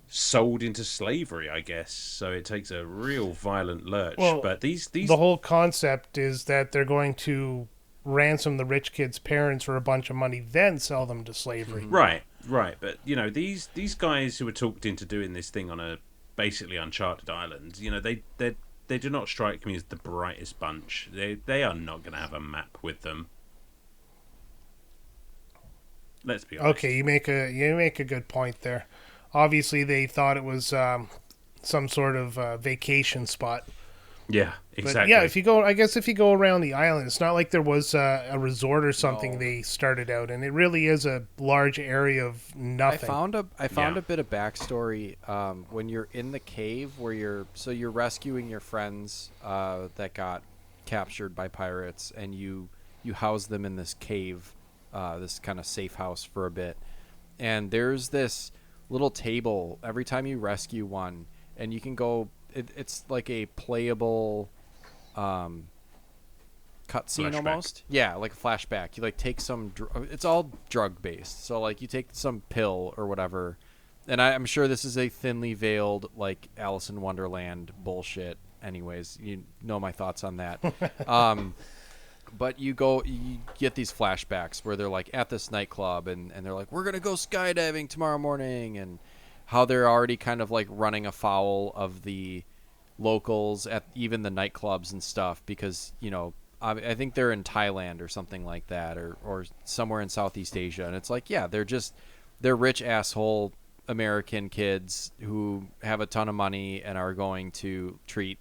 sold into slavery, I guess. So it takes a real violent lurch. Well, but these the whole concept is that they're going to ransom the rich kids' parents for a bunch of money, then sell them to slavery. Right. But these guys who were talked into doing this thing on a basically uncharted island, they do not strike me as the brightest bunch. They are not going to have a map with them. Let's be honest. Okay, you make a good point there. Obviously, they thought it was some sort of vacation spot. Yeah, exactly. But yeah, if you go around the island, it's not like there was a resort or something they started out in. It really is a large area of nothing. I found a bit of backstory when you're in the cave where you're rescuing your friends that got captured by pirates, and you house them in this cave, this kind of safe house for a bit. And there's this little table every time you rescue one, and you can go. It's like a playable cutscene almost. Yeah, like a flashback. You take some. It's all drug based, so you take some pill or whatever. And I'm sure this is a thinly veiled Alice in Wonderland bullshit. Anyways, you know my thoughts on that. But you get these flashbacks where they're at this nightclub and they're like, we're gonna go skydiving tomorrow morning, and how they're already kind of running afoul of the locals at even the nightclubs and stuff, because I think they're in Thailand or something like that, or somewhere in Southeast Asia, and it's they're rich asshole American kids who have a ton of money and are going to treat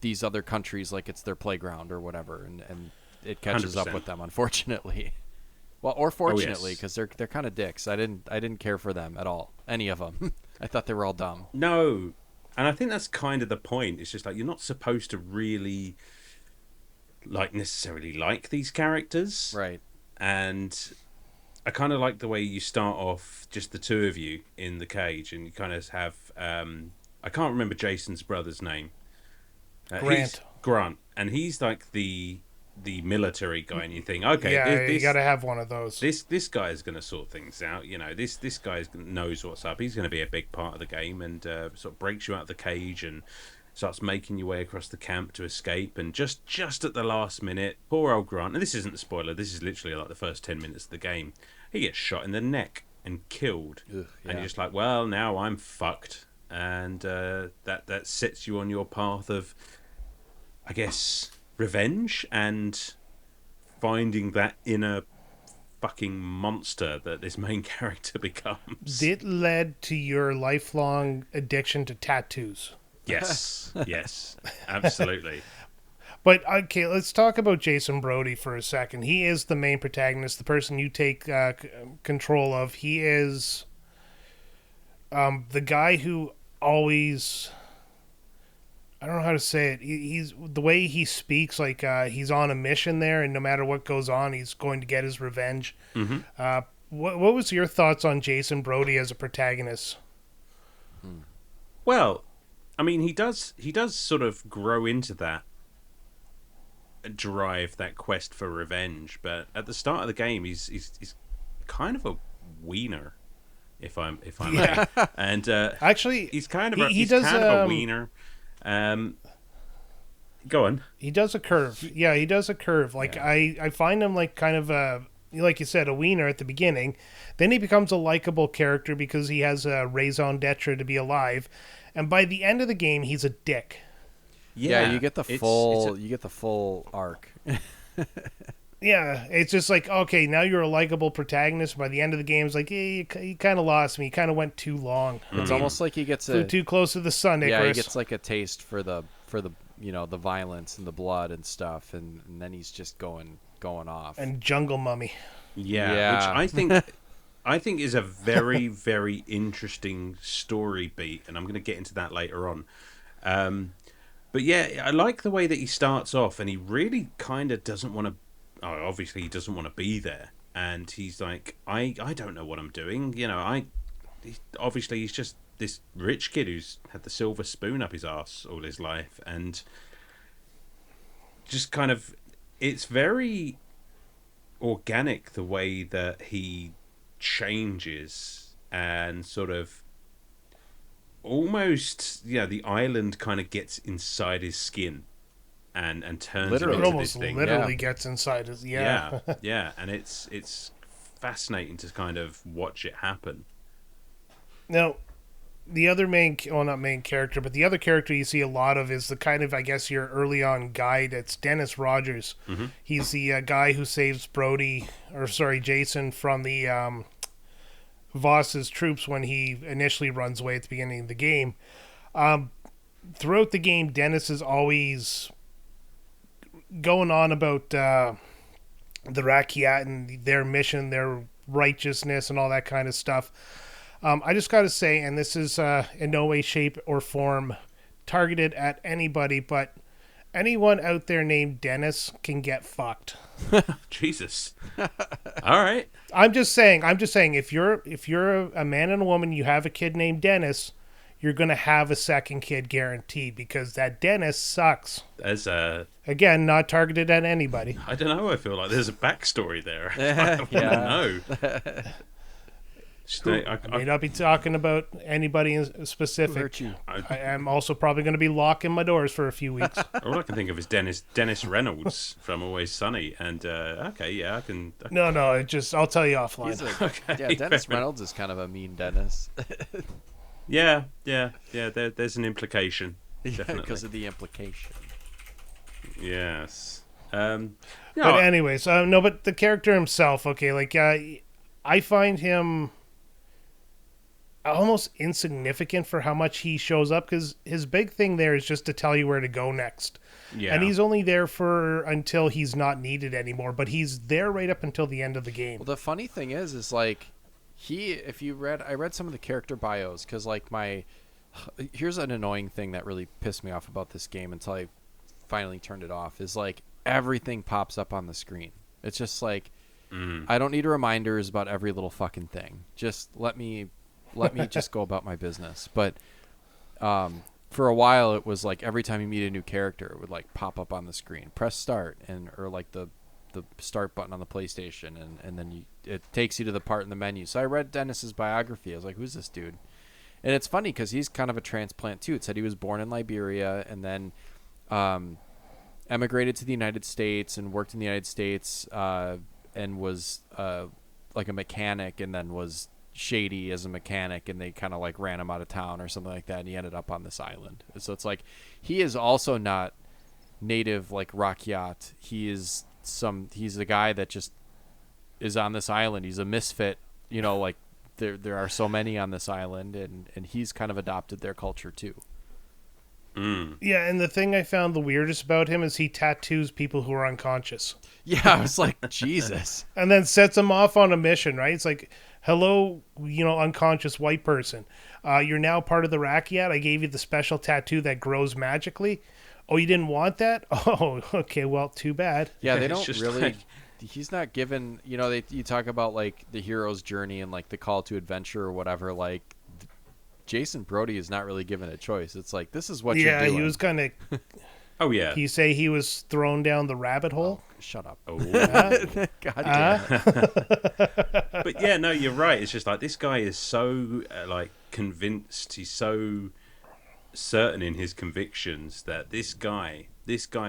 these other countries like it's their playground or whatever, and it catches 100%. up with them, unfortunately. Well, or fortunately, because they're kind of dicks. I didn't care for them at all, any of them. I thought they were all dumb. No, and I think that's kind of the point. It's just you're not supposed to really necessarily like these characters, right? And I kind of like the way you start off just the two of you in the cage, and you kind of have I can't remember Jason's brother's name. Grant, and he's the military guy, and you think, okay, you got to have one of those. This guy is going to sort things out. This guy knows what's up. He's going to be a big part of the game, and sort of breaks you out of the cage and starts making your way across the camp to escape, and just at the last minute, poor old Grant, and this isn't a spoiler, this is literally like the first 10 minutes of the game, he gets shot in the neck and killed. Ugh, And yeah. you're just like, well, now I'm fucked. And that sets you on your path of, I guess, revenge and finding that inner fucking monster that this main character becomes. It led to your lifelong addiction to tattoos. Yes, yes, absolutely. But okay, let's talk about Jason Brody for a second. He is the main protagonist, the person you take control of. He is the guy who always, I don't know how to say it. He's the way he speaks, like he's on a mission there, and no matter what goes on, he's going to get his revenge. Mm-hmm. What was your thoughts on Jason Brody as a protagonist? Well, I mean, he does sort of grow into that drive, that quest for revenge. But at the start of the game, he's kind of a wiener, if I may. And Actually, he's kind of he does, kind of a wiener. Go on. He does a curve. Yeah, he does a curve. Like I find him like kind of a, like you said, a wiener at the beginning. Then he becomes a likable character because he has a raison d'etre to be alive. And by the end of the game, he's a dick. Yeah, you get the full arc. Yeah, it's just like, okay, now you're a likable protagonist. By the end of the game, it's like, hey, you kind of lost me. You kind of went too long. It's almost like he gets Flew too close to the sun, Icarus. Yeah, he gets like a taste for the the violence and the blood and stuff, and then he's just going off. And Jungle Mummy. Yeah, which I think is a very, very interesting story beat, and I'm going to get into that later on. But yeah, I like the way that he starts off, and he really kind of doesn't want to. Obviously, he doesn't want to be there, and he's like, I don't know what I'm doing. You know, obviously he's just this rich kid who's had the silver spoon up his ass all his life, and just kind of, it's very organic the way that he changes and sort of almost, the island kind of gets inside his skin and turns Literally. him It into almost this thing. literally gets inside his... Yeah, and it's fascinating to kind of watch it happen. Now, the other not main character, but the other character you see a lot of is the kind of, I guess, your early on guide. It's Dennis Rogers. Mm-hmm. He's the guy who saves Jason from the Vaas's troops when he initially runs away at the beginning of the game. Throughout the game, Dennis is always going on about the Rakyat and their mission, their righteousness, and all that kind of stuff. I just got to say, and this is in no way, shape, or form targeted at anybody, but anyone out there named Dennis can get fucked. Jesus. All right. I'm just saying, if you're a man and a woman, you have a kid named Dennis, you're going to have a second kid guaranteed, because that Dennis sucks. There's Again, not targeted at anybody. I don't know, I feel like there's a backstory there. I want to know. I may not be talking about anybody in specific. I am also probably going to be locking my doors for a few weeks. All I can think of is Dennis Reynolds from Always Sunny, and I can. No, I'll tell you offline. Dennis Reynolds is kind of a mean Dennis. Yeah. There's an implication, definitely, because of the implication. Yes. But anyways, but the character himself, okay, like I find him almost insignificant for how much he shows up, because his big thing there is just to tell you where to go next. Yeah. And he's only there until he's not needed anymore, but he's there right up until the end of the game. Well, the funny thing is like I read some of the character bios, because like here's an annoying thing that really pissed me off about this game until I finally turned it off, is like everything pops up on the screen. It's just like, I don't need reminders about every little fucking thing. Just let me just go about my business. But for a while, it was like every time you meet a new character, it would like pop up on the screen. Press start, or like the start button on the PlayStation, and then it takes you to the part in the menu. So I read Dennis's biography. I was like, who's this dude? And it's funny because he's kind of a transplant too. It said he was born in Liberia and then emigrated to the United States and worked in the United States and was like a mechanic, and then was shady as a mechanic, and they kind of like ran him out of town or something like that, and he ended up on this island. So it's like he is also not native like Rakyat. He's a guy that just is on this island. He's a misfit, you know, like there are so many on this island, and he's kind of adopted their culture too. Yeah, and the thing I found the weirdest about him is he tattoos people who are unconscious. Yeah, I was like, Jesus. And then sets them off on a mission, right? It's like, hello, you know, unconscious white person. You're now part of the Rakyat. I gave you the special tattoo that grows magically. Oh, you didn't want that? Oh, okay, well, too bad. Yeah, they don't just really... like... He's not given... You know, you talk about, like, the hero's journey and, like, the call to adventure or whatever, like... Jason Brody is not really given a choice. It's like, this is what you're doing. Yeah, he was kind of... Oh, yeah. Can you say he was thrown down the rabbit hole? Oh, shut up. Oh. God damn it. But yeah, no, you're right. It's just like, this guy is so, like, convinced. He's so certain in his convictions that this guy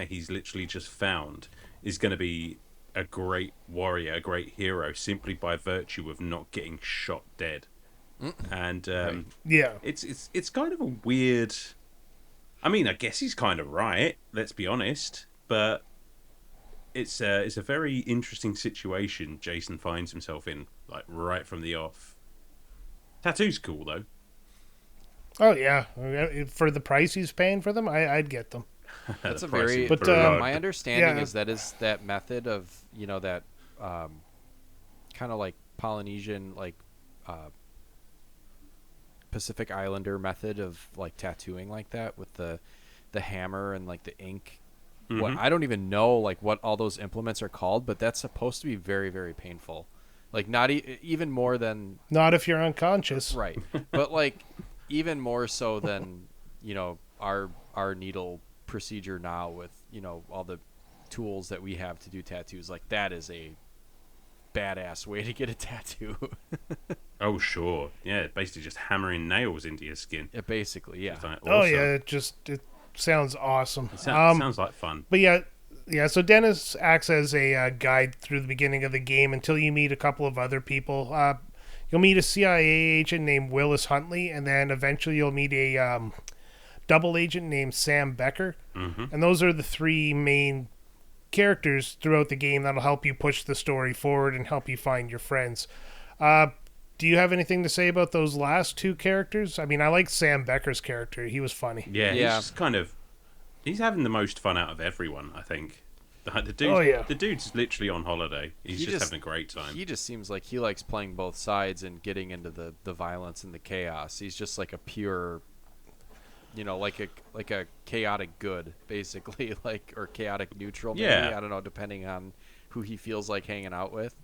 he's literally just found is going to be a great warrior, a great hero, simply by virtue of not getting shot dead. And yeah, it's kind of a weird... I mean, I guess he's kind of right, let's be honest, but it's a very interesting situation Jason finds himself in, like, right from the off. Tattoo's cool, though. Oh, yeah. For the price he's paying for them, I'd get them. That's a very... But my understanding is that method of, you know, that kind of like Polynesian, like... Pacific Islander method of like tattooing like that with the hammer and like the ink. Mm-hmm. What I don't even know like what all those implements are called, but that's supposed to be very, very painful. Like not even more than... Not if you're unconscious. Right. But like even more so than, you know, our needle procedure now with, you know, all the tools that we have to do tattoos. Like that is a badass way to get a tattoo. Oh, sure. Yeah, basically just hammering nails into your skin. Yeah, basically, yeah. Like, oh, awesome. yeah, it sounds awesome. It sounds like fun. But yeah, so Dennis acts as a guide through the beginning of the game until you meet a couple of other people. You'll meet a CIA agent named Willis Huntley, and then eventually you'll meet a double agent named Sam Becker. Mm-hmm. And those are the three main characters throughout the game that'll help you push the story forward and help you find your friends. Do you have anything to say about those last two characters? I mean, I like Sam Becker's character. He was funny. Yeah, he's just kind of... He's having the most fun out of everyone, I think. The dude's literally on holiday. He's just having a great time. He just seems like he likes playing both sides and getting into the violence and the chaos. He's just like a pure... You know, like a chaotic good, basically, like, or chaotic neutral, maybe. Yeah. I don't know, depending on who he feels like hanging out with.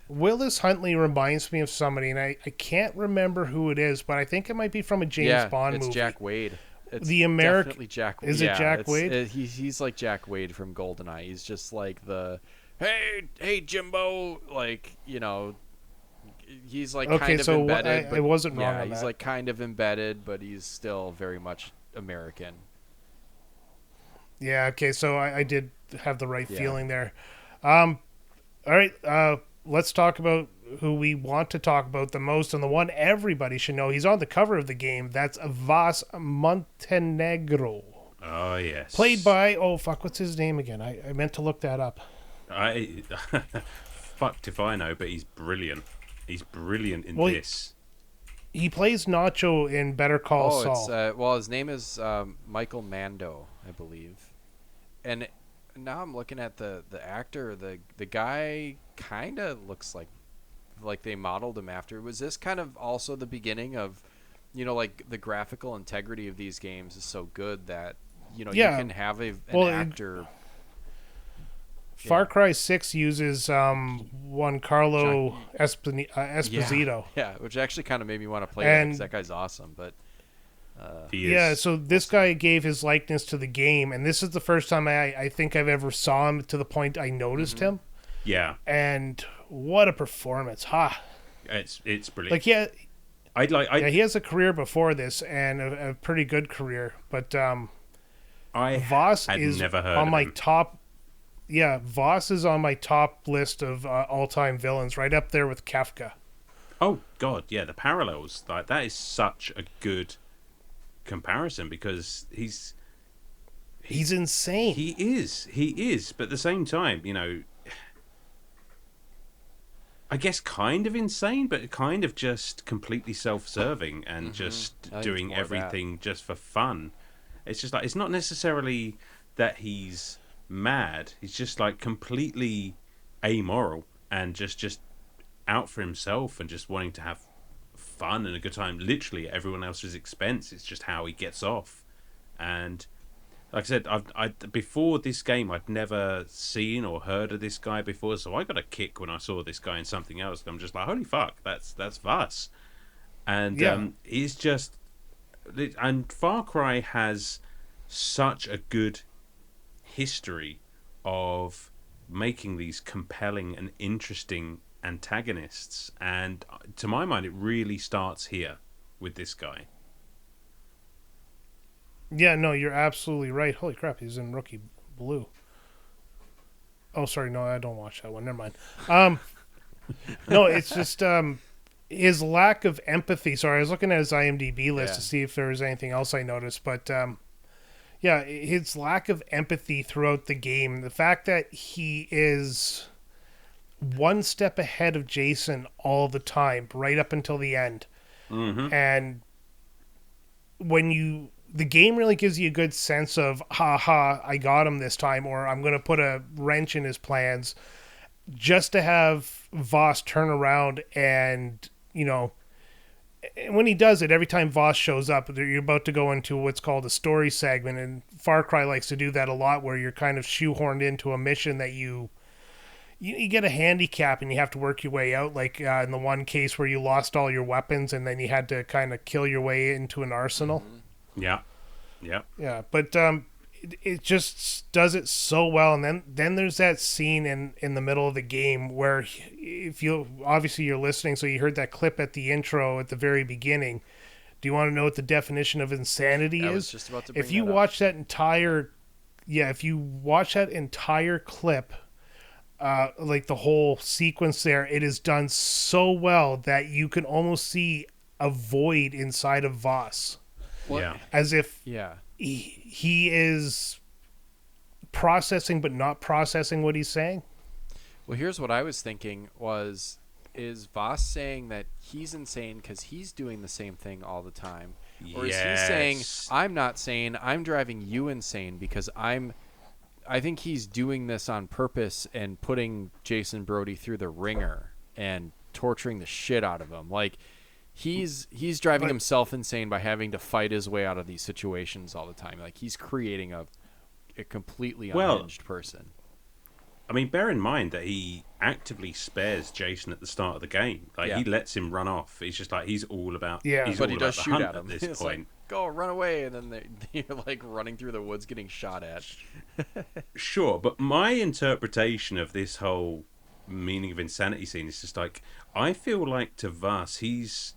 Willis Huntley reminds me of somebody, and I can't remember who it is, but I think it might be from a James Bond movie. It's Jack Wade. It's the American... Definitely Jack Wade. Is it Jack Wade? He's like Jack Wade from GoldenEye. He's just like the, hey, Jimbo, like, you know... He's like kind of embedded. I wasn't wrong on he's that. like kind of embedded, but he's still very much American. Yeah, okay, so I did have the right feeling there. All right, let's talk about who we want to talk about the most, and the one everybody should know. He's on the cover of the game. That's Vaas Montenegro. Oh, yes. Played by, what's his name again? I meant to look that up. Fucked if I know, but he's brilliant. He's brilliant in this. He plays Nacho in Better Call Saul. His name is Michael Mando, I believe. And now I'm looking at the actor. The guy kind of looks like they modeled him after. Was this kind of also the beginning of, you know, like the graphical integrity of these games is so good that, you know, you can have an actor... Far Cry 6 uses one Carlo Esposito. Yeah, which actually kind of made me want to play that because that guy's awesome. But so this guy gave his likeness to the game, and this is the first time I think I've ever saw him to the point I noticed him. Yeah. And what a performance. Ha! It's brilliant. Like, yeah, he has a career before this and a pretty good career, but Vaas is never heard on of my him. top. Yeah, Vaas is on my top list of all-time villains, right up there with Kafka. Oh God, yeah, the parallels, like that is such a good comparison because he's insane. He is, but at the same time, I guess kind of insane, but kind of just completely self-serving and just doing everything just for fun. It's just like, it's not necessarily that he's mad. He's just like completely amoral and just out for himself and just wanting to have fun and a good time, literally at everyone else's expense. It's just how he gets off. And like I said, I before this game, I'd never seen or heard of this guy before, so I got a kick when I saw this guy in something else. I'm just like, holy fuck, that's Vaas. And he's just... And Far Cry has such a good history of making these compelling and interesting antagonists, and to my mind, it really starts here with this guy. Yeah, no, you're absolutely right. Holy crap, he's in Rookie Blue. Oh, sorry, no, I don't watch that one. Never mind. No, it's just his lack of empathy. Sorry, I was looking at his IMDb list to see if there was anything else I noticed, but yeah, his lack of empathy throughout the game. The fact that he is one step ahead of Jason all the time, right up until the end. Mm-hmm. And when the game really gives you a good sense of, I got him this time, or I'm going to put a wrench in his plans, just to have Vaas turn around and, when he does it, every time Vaas shows up, you're about to go into what's called a story segment, and Far Cry likes to do that a lot, where you're kind of shoehorned into a mission that you get a handicap and you have to work your way out, like in the one case where you lost all your weapons and then you had to kind of kill your way into an arsenal. Mm-hmm. Yeah. But it just does it so well. And then there's that scene in the middle of the game where, if obviously you're listening, so you heard that clip at the intro at the very beginning. Do you want to know what the definition of insanity is? I was just about to bring if you that up. watch that entire clip, like the whole sequence there, it is done so well that you can almost see a void inside of Vaas. Yeah. As if Yeah. he is processing but not processing what he's saying. Well, here's what I was thinking is Vaas saying that he's insane because he's doing the same thing all the time? Or is he saying, I'm not sane, I'm driving you insane because I think he's doing this on purpose and putting Jason Brody through the ringer and torturing the shit out of him. Like, he's driving himself insane by having to fight his way out of these situations all the time. Like, he's creating a completely unhinged person. I mean, bear in mind that he actively spares Jason at the start of the game. Like, he lets him run off. He's just like, he's all about... But he does the shoot hunt at him. This It's point. like, go, run away, and then you're like running through the woods getting shot at. Sure, but my interpretation of this whole meaning of insanity scene is just like, I feel like to Vaas, he's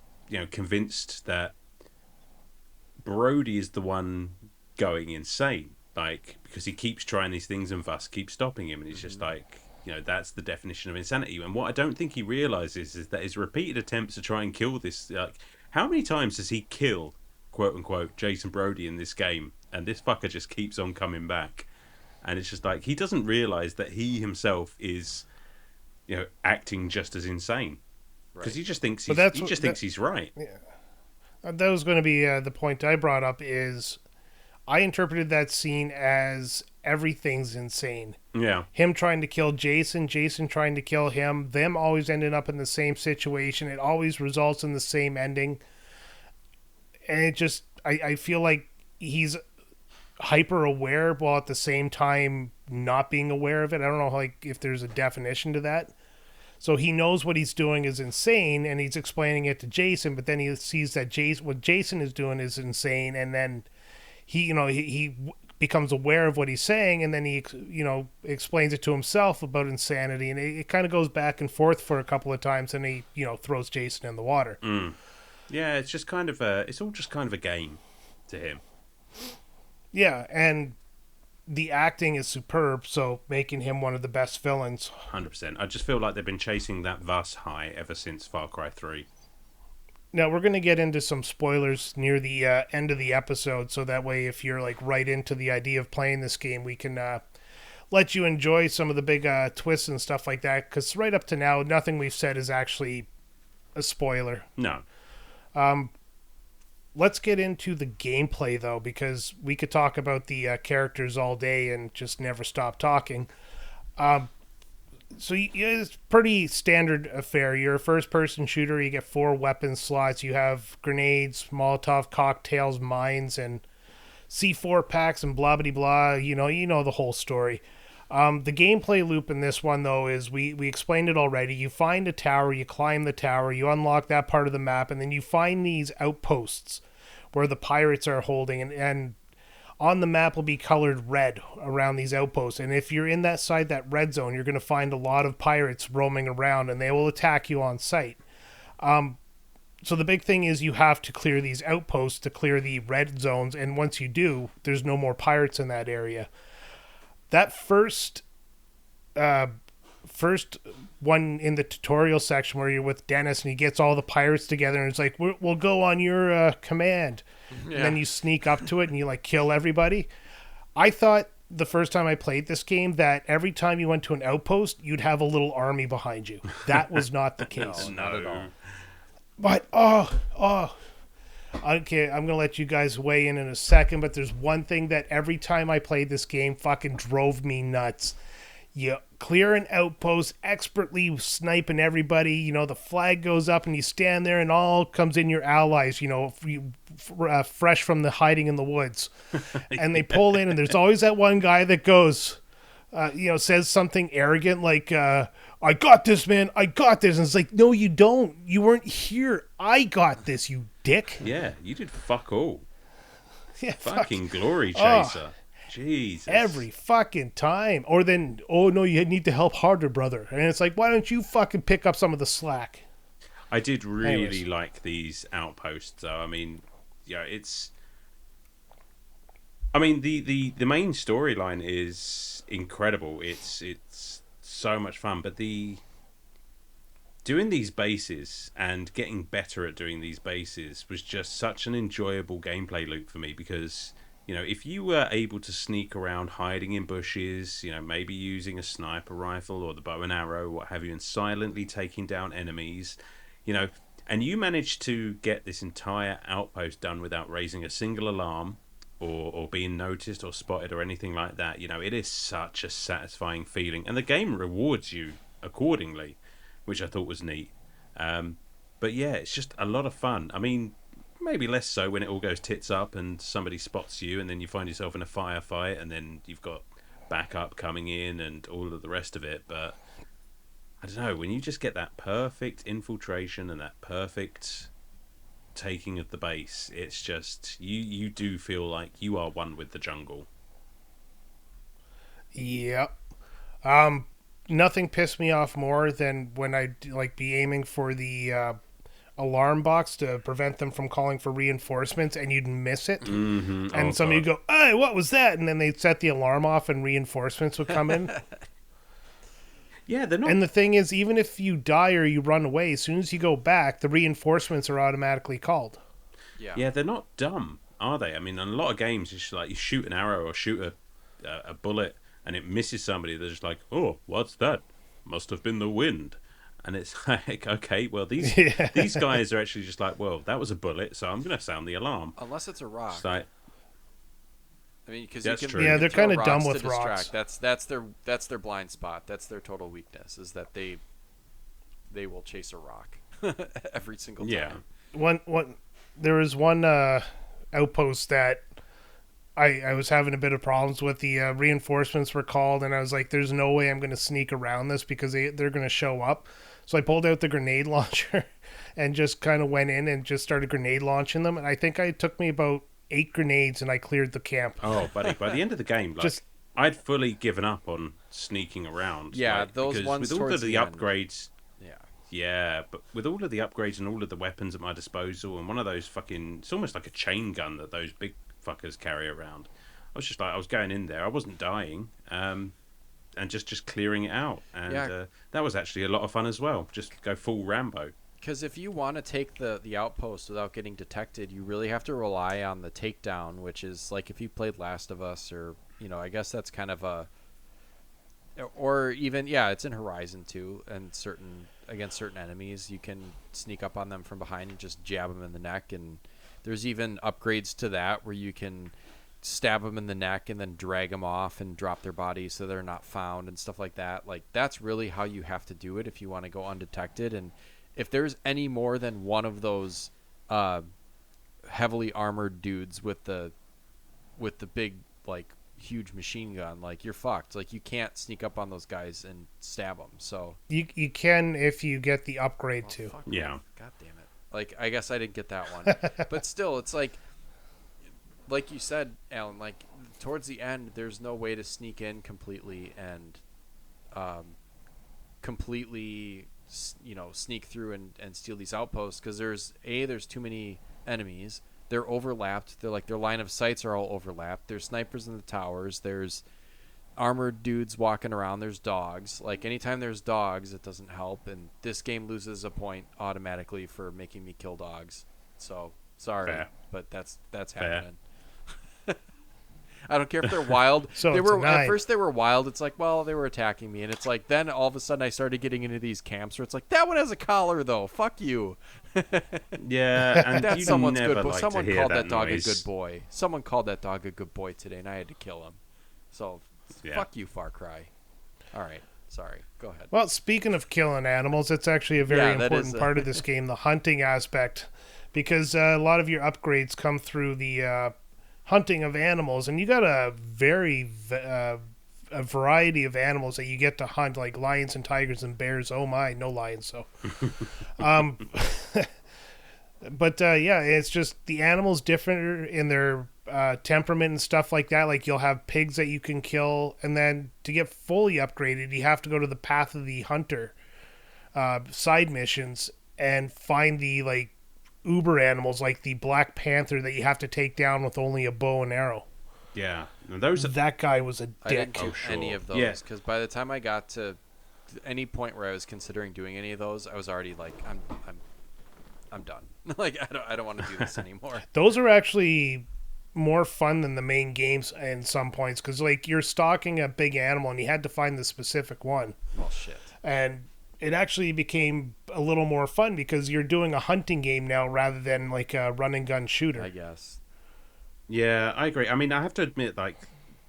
convinced that Brody is the one going insane, like, because he keeps trying these things and Vaas keeps stopping him, and he's just like, that's the definition of insanity. And what I don't think he realizes is that his repeated attempts to try and kill this, like, how many times does he kill, quote unquote, Jason Brody in this game, and this fucker just keeps on coming back. And it's just like, he doesn't realize that he himself is acting just as insane, because he just thinks he's right. Yeah, that was going to be the point I brought up. Is I interpreted that scene as everything's insane. Yeah, him trying to kill Jason trying to kill him, them always ending up in the same situation. It always results in the same ending, and it just I feel like he's hyper aware while at the same time not being aware of it. I don't know, like, if there's a definition to that. So he knows what he's doing is insane, and he's explaining it to Jason, but then he sees that what Jason is doing is insane, and then he becomes aware of what he's saying, and then he explains it to himself about insanity, and it kind of goes back and forth for a couple of times, and he throws Jason in the water. Yeah, it's just it's all just kind of a game to him. Yeah, and the acting is superb, so making him one of the best villains. 100%. I just feel like they've been chasing that Vaas high ever since Far Cry 3. Now, we're going to get into some spoilers near the end of the episode, so that way if you're like right into the idea of playing this game, we can let you enjoy some of the big twists and stuff like that, because right up to now, nothing we've said is actually a spoiler. No. Let's get into the gameplay, though, because we could talk about the characters all day and just never stop talking. So it's pretty standard affair. You're a first-person shooter. You get 4 weapon slots. You have grenades, Molotov cocktails, mines, and C4 packs, and blah blah blah. You know the whole story. The gameplay loop in this one, though, is we explained it already. You find a tower, you climb the tower, you unlock that part of the map, and then you find these outposts where the pirates are holding, and on the map will be colored red around these outposts. And if you're in that side, that red zone, you're going to find a lot of pirates roaming around, and they will attack you on sight. So the big thing is you have to clear these outposts to clear the red zones, and once you do, there's no more pirates in that area. That first one in the tutorial section where you're with Dennis and he gets all the pirates together and it's like, we'll go on your command. Yeah. And then you sneak up to it and you like kill everybody. I thought the first time I played this game that every time you went to an outpost, you'd have a little army behind you. That was not the case. No, not at all. But, okay, I'm going to let you guys weigh in a second, but there's one thing that every time I played this game fucking drove me nuts. You clear an outpost, expertly sniping everybody, the flag goes up and you stand there and all comes in your allies, fresh from the hiding in the woods. And they pull in and there's always that one guy that goes, says something arrogant like, I got this, man, I got this. And it's like, no, you don't. You weren't here. I got this, you dick. Yeah, you did fuck all. Yeah, fucking glory chaser. Jesus. Every fucking time. Or then, oh no, you need to help harder, brother. And it's like, why don't you fucking pick up some of the slack? I did really like these outposts, though. I mean, yeah, it's... I mean, the main storyline is incredible. It's so much fun, but doing these bases and getting better at doing these bases was just such an enjoyable gameplay loop for me because... if you were able to sneak around hiding in bushes, maybe using a sniper rifle or the bow and arrow, what have you, and silently taking down enemies, and you managed to get this entire outpost done without raising a single alarm or being noticed or spotted or anything like that, it is such a satisfying feeling. And the game rewards you accordingly, which I thought was neat. But yeah, it's just a lot of fun. I mean, maybe less so when it all goes tits up and somebody spots you and then you find yourself in a firefight and then you've got backup coming in and all of the rest of it. But I don't know, when you just get that perfect infiltration and that perfect taking of the base, it's just, you do feel like you are one with the jungle. Yep. Nothing pissed me off more than when I'd be aiming for the alarm box to prevent them from calling for reinforcements and you'd miss it. Mm-hmm. And somebody would go, hey, what was that? And then they'd set the alarm off and reinforcements would come in. Yeah, they're not... And the thing is, even if you die or you run away, as soon as you go back, the reinforcements are automatically called. Yeah, they're not dumb, are they? I mean, in a lot of games, it's just like you shoot an arrow or shoot a bullet and it misses somebody. They're just like, oh, what's that? Must have been the wind. And it's like, okay, well, these guys are actually just like, well, that was a bullet, so I'm going to sound the alarm. Unless it's a rock. It's like, I mean, because that's true. Yeah, they're kind of dumb with rocks. That's their blind spot. That's their total weakness, is that they will chase a rock every single time. Yeah. There was one outpost that I was having a bit of problems with. The reinforcements were called, and I was like, there's no way I'm going to sneak around this because they're going to show up. So I pulled out the grenade launcher and just kind of went in and just started grenade launching them. And I think it took me about 8 grenades and I cleared the camp. Oh, buddy, by the end of the game, I'd fully given up on sneaking around. Yeah, those ones with all towards the the upgrades. End. Yeah. Yeah, but with all of the upgrades and all of the weapons at my disposal, and one of those it's almost like a chain gun that those big fuckers carry around. I was just like, I was going in there, I wasn't dying, and just clearing it out, and that was actually a lot of fun as well. Just go full Rambo. Because if you want to take the outpost without getting detected, you really have to rely on the takedown, which is like if you played Last of Us, or I guess that's kind of a, or even it's in Horizon too, and against certain enemies, you can sneak up on them from behind and just jab them in the neck, and there's even upgrades to that where you can stab them in the neck and then drag them off and drop their body so they're not found and stuff like that. Like that's really how you have to do it if you want to go undetected. And if there's any more than one of those heavily armored dudes with the big like huge machine gun, like you're fucked. Like you can't sneak up on those guys and stab them. So you can if you get the upgrade too. Yeah. God damn it. Like I guess I didn't get that one. But still, it's like you said, Alan, like towards the end there's no way to sneak in completely and sneak through and steal these outposts, because there's too many enemies. They're overlapped. Their line of sights are all overlapped. There's snipers in the towers. There's armored dudes walking around. There's dogs. Like anytime there's dogs, it doesn't help. And this game loses a point automatically for making me kill dogs. So sorry, but that's happening. I don't care if they're wild. So at first they were wild. It's like, well, they were attacking me, and it's like then all of a sudden I started getting into these camps where it's like that one has a collar though. Fuck you. Yeah, and that's someone's good boy. Like Someone called that dog noise. a good boy. Someone called that dog a good boy today, and I had to kill him. So fuck you, Far Cry. All right, sorry. Go ahead. Well, speaking of killing animals, it's actually a very important part of this game, the hunting aspect, because a lot of your upgrades come through the hunting of animals, and you got a variety of animals that you get to hunt, like lions and tigers and bears. Oh my, no lions, so but it's just the animals differ in their temperament and stuff like that. Like you'll have pigs that you can kill, and then to get fully upgraded you have to go to the Path of the Hunter side missions and find the like uber animals, like the Black Panther that you have to take down with only a bow and arrow. Yeah, and that guy was a dick. I didn't do any of those because by the time I got to any point where I was considering doing any of those, I was already like, I'm done. Like I don't want to do this anymore. Those are actually more fun than the main games in some points, because like you're stalking a big animal and you had to find the specific one. Well, shit. And it actually became a little more fun because you're doing a hunting game now rather than like a run and gun shooter, I guess. Yeah, I agree. I mean, I have to admit, like,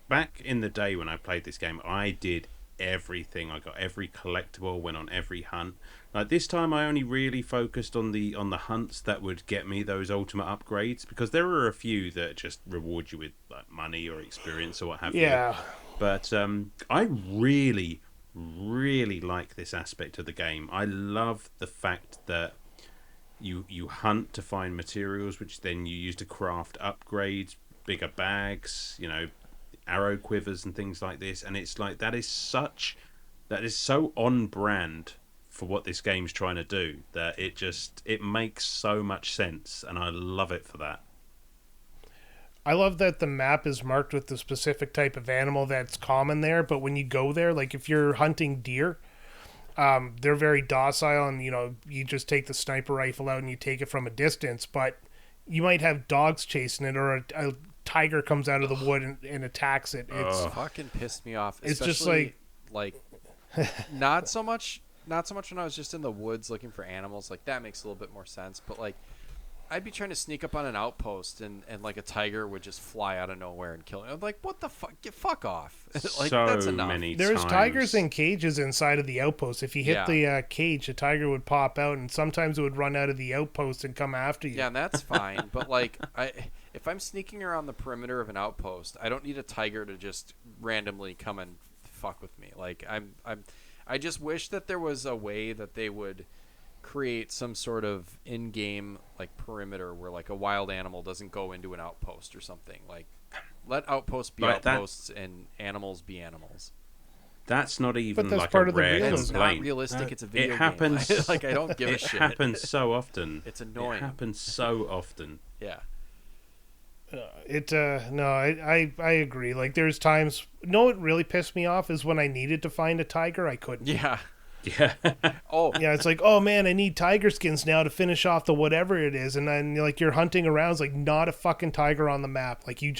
back in the day when I played this game, I did everything. I got every collectible, went on every hunt. Like this time, I only really focused on the hunts that would get me those ultimate upgrades, because there are a few that just reward you with like money or experience or what have you. Yeah. But I really like this aspect of the game. I love the fact that you hunt to find materials, which then you use to craft upgrades, bigger bags, arrow quivers and things like this. And it's like that is so on brand for what this game's trying to do that it makes so much sense, and I love it for that. I love that the map is marked with the specific type of animal that's common there, but when you go there, like if you're hunting deer, they're very docile, and you just take the sniper rifle out and you take it from a distance, but you might have dogs chasing it, or a tiger comes out of the wood and attacks it. It's fucking pissed me off. It's just like not so much when I was just in the woods looking for animals. Like that makes a little bit more sense, but like I'd be trying to sneak up on an outpost and like a tiger would just fly out of nowhere and kill me. I'm like, what the fuck? Fuck off. Like, so that's enough. many There's times. tigers in cages inside of the outpost. If you hit the cage, a tiger would pop out, and sometimes it would run out of the outpost and come after you. Yeah, and that's fine. But like, if I'm sneaking around the perimeter of an outpost, I don't need a tiger to just randomly come and fuck with me. Like I just wish that there was a way that they would create some sort of in-game like perimeter where like a wild animal doesn't go into an outpost or something. Like let outposts be outposts and animals be animals. That's not even that's like part a of the rare realism. It's complaint. not realistic. It's a video it happens, game. Like, I don't give a it shit. happens so often. It's annoying. It happens so often. Yeah. No, I agree. Like, there's times. No, what really pissed me off is when I needed to find a tiger, I couldn't. Yeah. Yeah. Oh, Yeah, it's like, oh man, I need tiger skins now to finish off the whatever it is, and then like you're hunting around, it's like not a fucking tiger on the map. Like you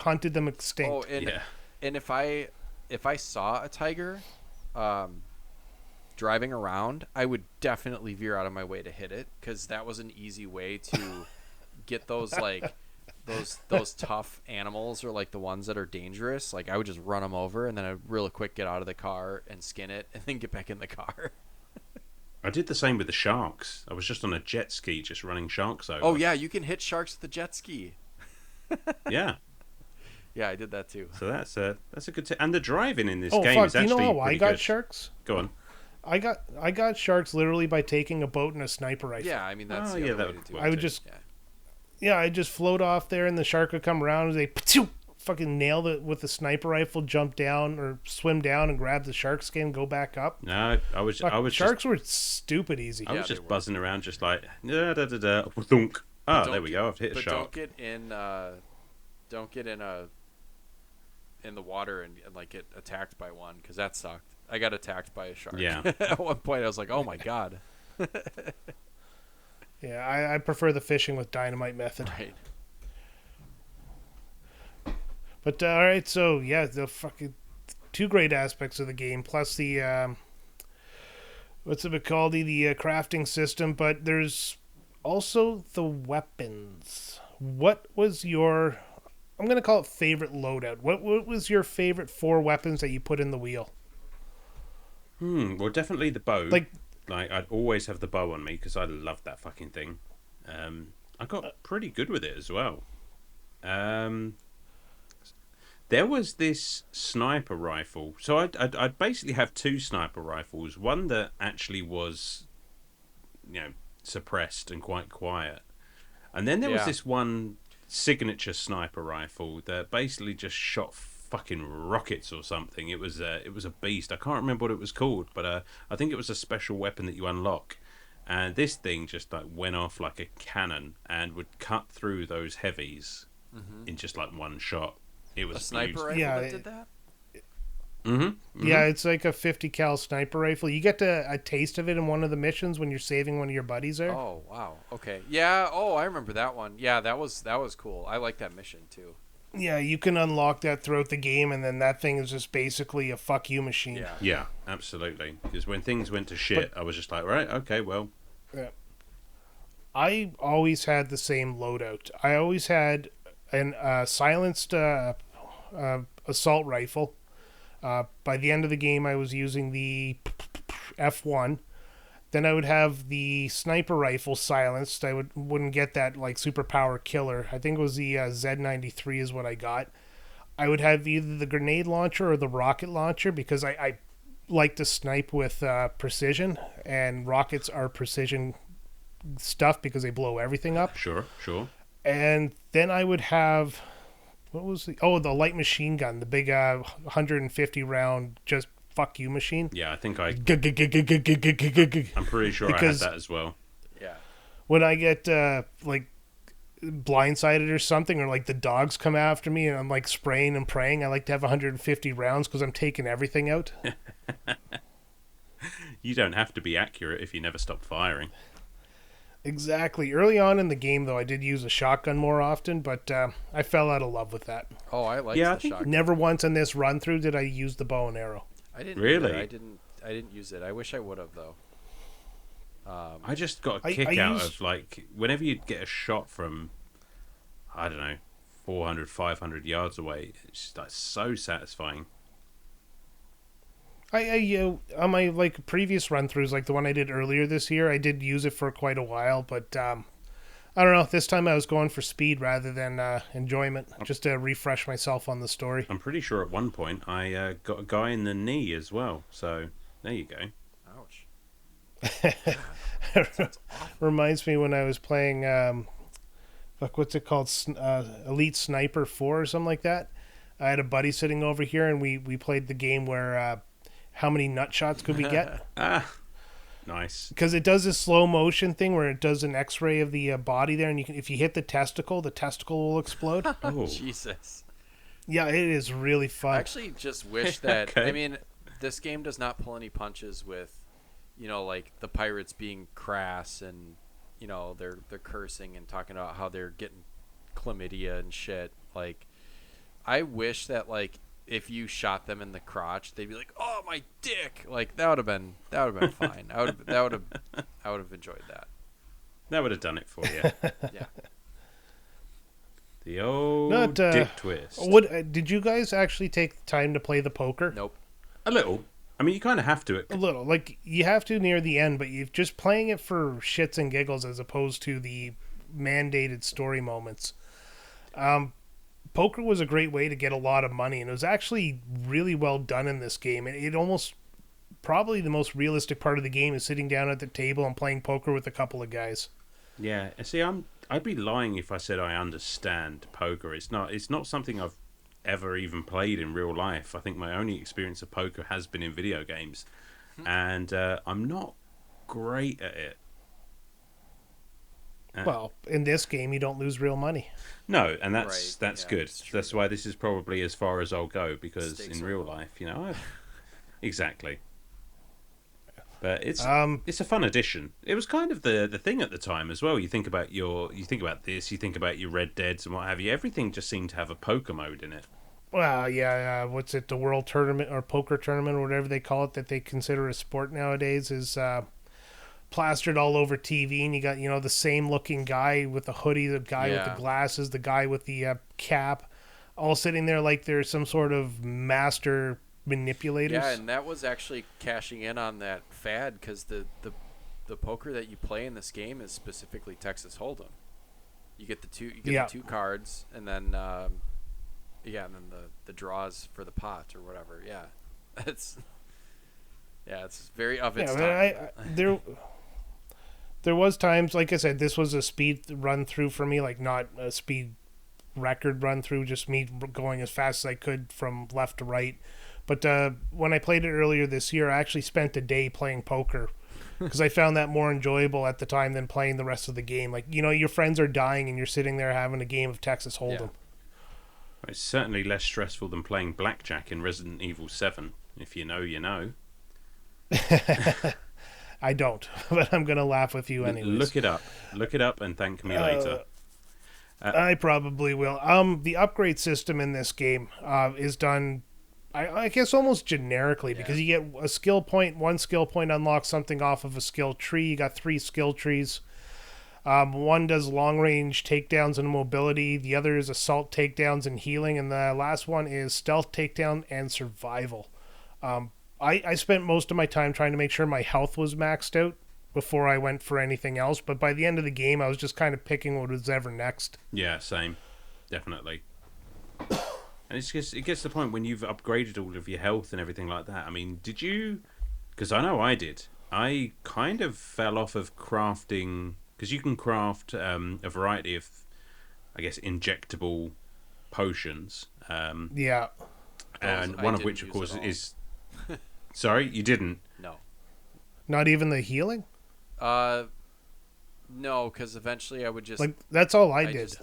hunted them extinct. oh, and if I saw a tiger, driving around, I would definitely veer out of my way to hit it, because that was an easy way to get those like those tough animals, or like the ones that are dangerous. Like, I would just run them over, and then I'd really quick get out of the car and skin it, and then get back in the car. I did the same with the sharks. I was just on a jet ski, just running sharks over. Oh yeah, you can hit sharks with the jet ski. Yeah. Yeah, I did that too. So that's a good tip. And the driving in this Oh game fuck! is Do you actually know how I pretty got good. sharks? Go on. I got sharks literally by taking a boat and a sniper rifle. Yeah, I mean, that's Oh, the yeah, other that way to would do work it. I would too. just Yeah. Yeah, I'd just float off there, and the shark would come around, and they fucking nail it with the sniper rifle, jump down or swim down and grab the shark skin, go back up. No, I was Sharks were stupid easy. I was they just were. buzzing around, just like da da da da. Thunk. Ah, Don't there we go. I've hit a But shark. don't get in the water and like get attacked by one, because that sucked. I got attacked by a shark. Yeah. At one point, I was like, "Oh my god!" Yeah, I prefer the fishing with dynamite method. Right. But all right, so yeah, the fucking two great aspects of the game, plus the what's it called, the crafting system. But there's also the weapons. What was your, I'm gonna call it favorite loadout? What was your favorite 4 weapons that you put in the wheel? Well, definitely the bow. Like I'd always have the bow on me because I loved that fucking thing. I got pretty good with it as well. There was this sniper rifle. So I'd basically have 2 sniper rifles. One that actually was, suppressed and quite quiet. And then there was this one signature sniper rifle that basically just shot fucking rockets or something. It was a beast. I can't remember what it was called, but I think it was a special weapon that you unlock. And this thing just like went off like a cannon and would cut through those heavies in just like one shot. It was A sniper rifle that did that? Yeah, it's like a 50 cal sniper rifle. You get a taste of it in one of the missions when you're saving one of your buddies there. Oh wow. Okay. Yeah. Oh, I remember that one. Yeah, that was cool. I like that mission too. Yeah, you can unlock that throughout the game, and then that thing is just basically a fuck you machine. Yeah. Yeah, absolutely. Because when things went to shit, I was just like, right, okay, well. Yeah. I always had the same loadout. I always had an silenced assault rifle. By the end of the game, I was using the F1. Then I would have the sniper rifle silenced. I wouldn't get that like superpower killer. I think it was the Z93 is what I got. I would have either the grenade launcher or the rocket launcher because I like to snipe with precision, and rockets are precision stuff because they blow everything up. Sure. And then I would have, what was the light machine gun, the big 150 round just fuck you machine. Yeah, I think I'm I'm pretty sure I had that as well. Yeah. When I get like blindsided or something, or like the dogs come after me and I'm like spraying and praying, I like to have 150 rounds because I'm taking everything out. You don't have to be accurate if you never stop firing. Exactly. Early on in the game, though, I did use a shotgun more often, but I fell out of love with that. Oh, I like Yeah, I the think shotgun. Never once in this run through did I use the bow and arrow. I didn't Really? either. I didn't use it. I wish I would have though. I just got a kick out of like whenever you'd get a shot from, I don't know, 400, 500 yards away. It's just like so satisfying. I on my like previous run throughs, like the one I did earlier this year, I did use it for quite a while, but I don't know. This time I was going for speed rather than enjoyment, just to refresh myself on the story. I'm pretty sure at one point I got a guy in the knee as well. So there you go. Ouch. Reminds me when I was playing, what's it called, Elite Sniper 4 or something like that. I had a buddy sitting over here, and we played the game where how many nut shots could we get? Nice. Because it does this slow motion thing where it does an X-ray of the body there, and if you hit the testicle will explode. Oh, Jesus. Yeah, it is really fun. I actually just wish that. Okay. I mean, this game does not pull any punches with, like the pirates being crass and, they're cursing and talking about how they're getting chlamydia and shit. Like, I wish that if you shot them in the crotch, they'd be like, "Oh, my dick!" Like that would have been fine. I would have enjoyed that. that would have done it for you. Yeah. The old dick twist. Did you guys actually take the time to play the poker? Nope. A little. I mean, you kind of have to. A little. Like, you have to near the end, but you're just playing it for shits and giggles as opposed to the mandated story moments. Poker was a great way to get a lot of money, and it was actually really well done in this game. It almost, probably the most realistic part of the game is sitting down at the table and playing poker with a couple of guys. Yeah. See, I'd be lying if I said I understand poker. It's not something I've ever even played in real life. I think my only experience of poker has been in video games, and I'm not great at it. Well, in this game, you don't lose real money. No, and that's Right. Yeah, good. it's true. That's why this is probably as far as I'll go, because Stakes in are real low. life, exactly. But it's a fun addition. It was kind of the thing at the time as well. You think about this, you think about your Red Deads and what have you. Everything just seemed to have a poker mode in it. Well, yeah, what's it, the World Tournament or Poker Tournament or whatever they call it that they consider a sport nowadays is plastered all over TV, and you got, the same looking guy with the hoodie, the guy with the glasses, the guy with the cap, all sitting there like they're some sort of master manipulators. Yeah, and that was actually cashing in on that fad because the poker that you play in this game is specifically Texas Hold'em. You get the two cards, and then and then the draws for the pot or whatever. Yeah, it's very of its time. There was times, like I said, this was a speed run through for me, like not a speed record run through, just me going as fast as I could from left to right. But when I played it earlier this year, I actually spent a day playing poker because I found that more enjoyable at the time than playing the rest of the game. Like, your friends are dying and you're sitting there having a game of Texas Hold'em. Yeah. It's certainly less stressful than playing blackjack in Resident Evil 7. If you know, you know. I don't, but I'm going to laugh with you anyways. Look it up and thank me later. I probably will. The upgrade system in this game is done, I guess, almost generically, because you get a skill point. One skill point unlocks something off of a skill tree. You got 3 skill trees. One does long range takedowns and mobility. The other is assault takedowns and healing. And the last one is stealth takedown and survival. I spent most of my time trying to make sure my health was maxed out before I went for anything else. But by the end of the game, I was just kind of picking what was ever next. Yeah, same. Definitely. And it gets to the point when you've upgraded all of your health and everything like that. I mean, did you... Because I know I did. I kind of fell off of crafting... Because you can craft a variety of, I guess, injectable potions. Yeah. And one of which, of course, is... Sorry, you didn't? No. Not even the healing? No, because eventually I would just... Like, that's all I did.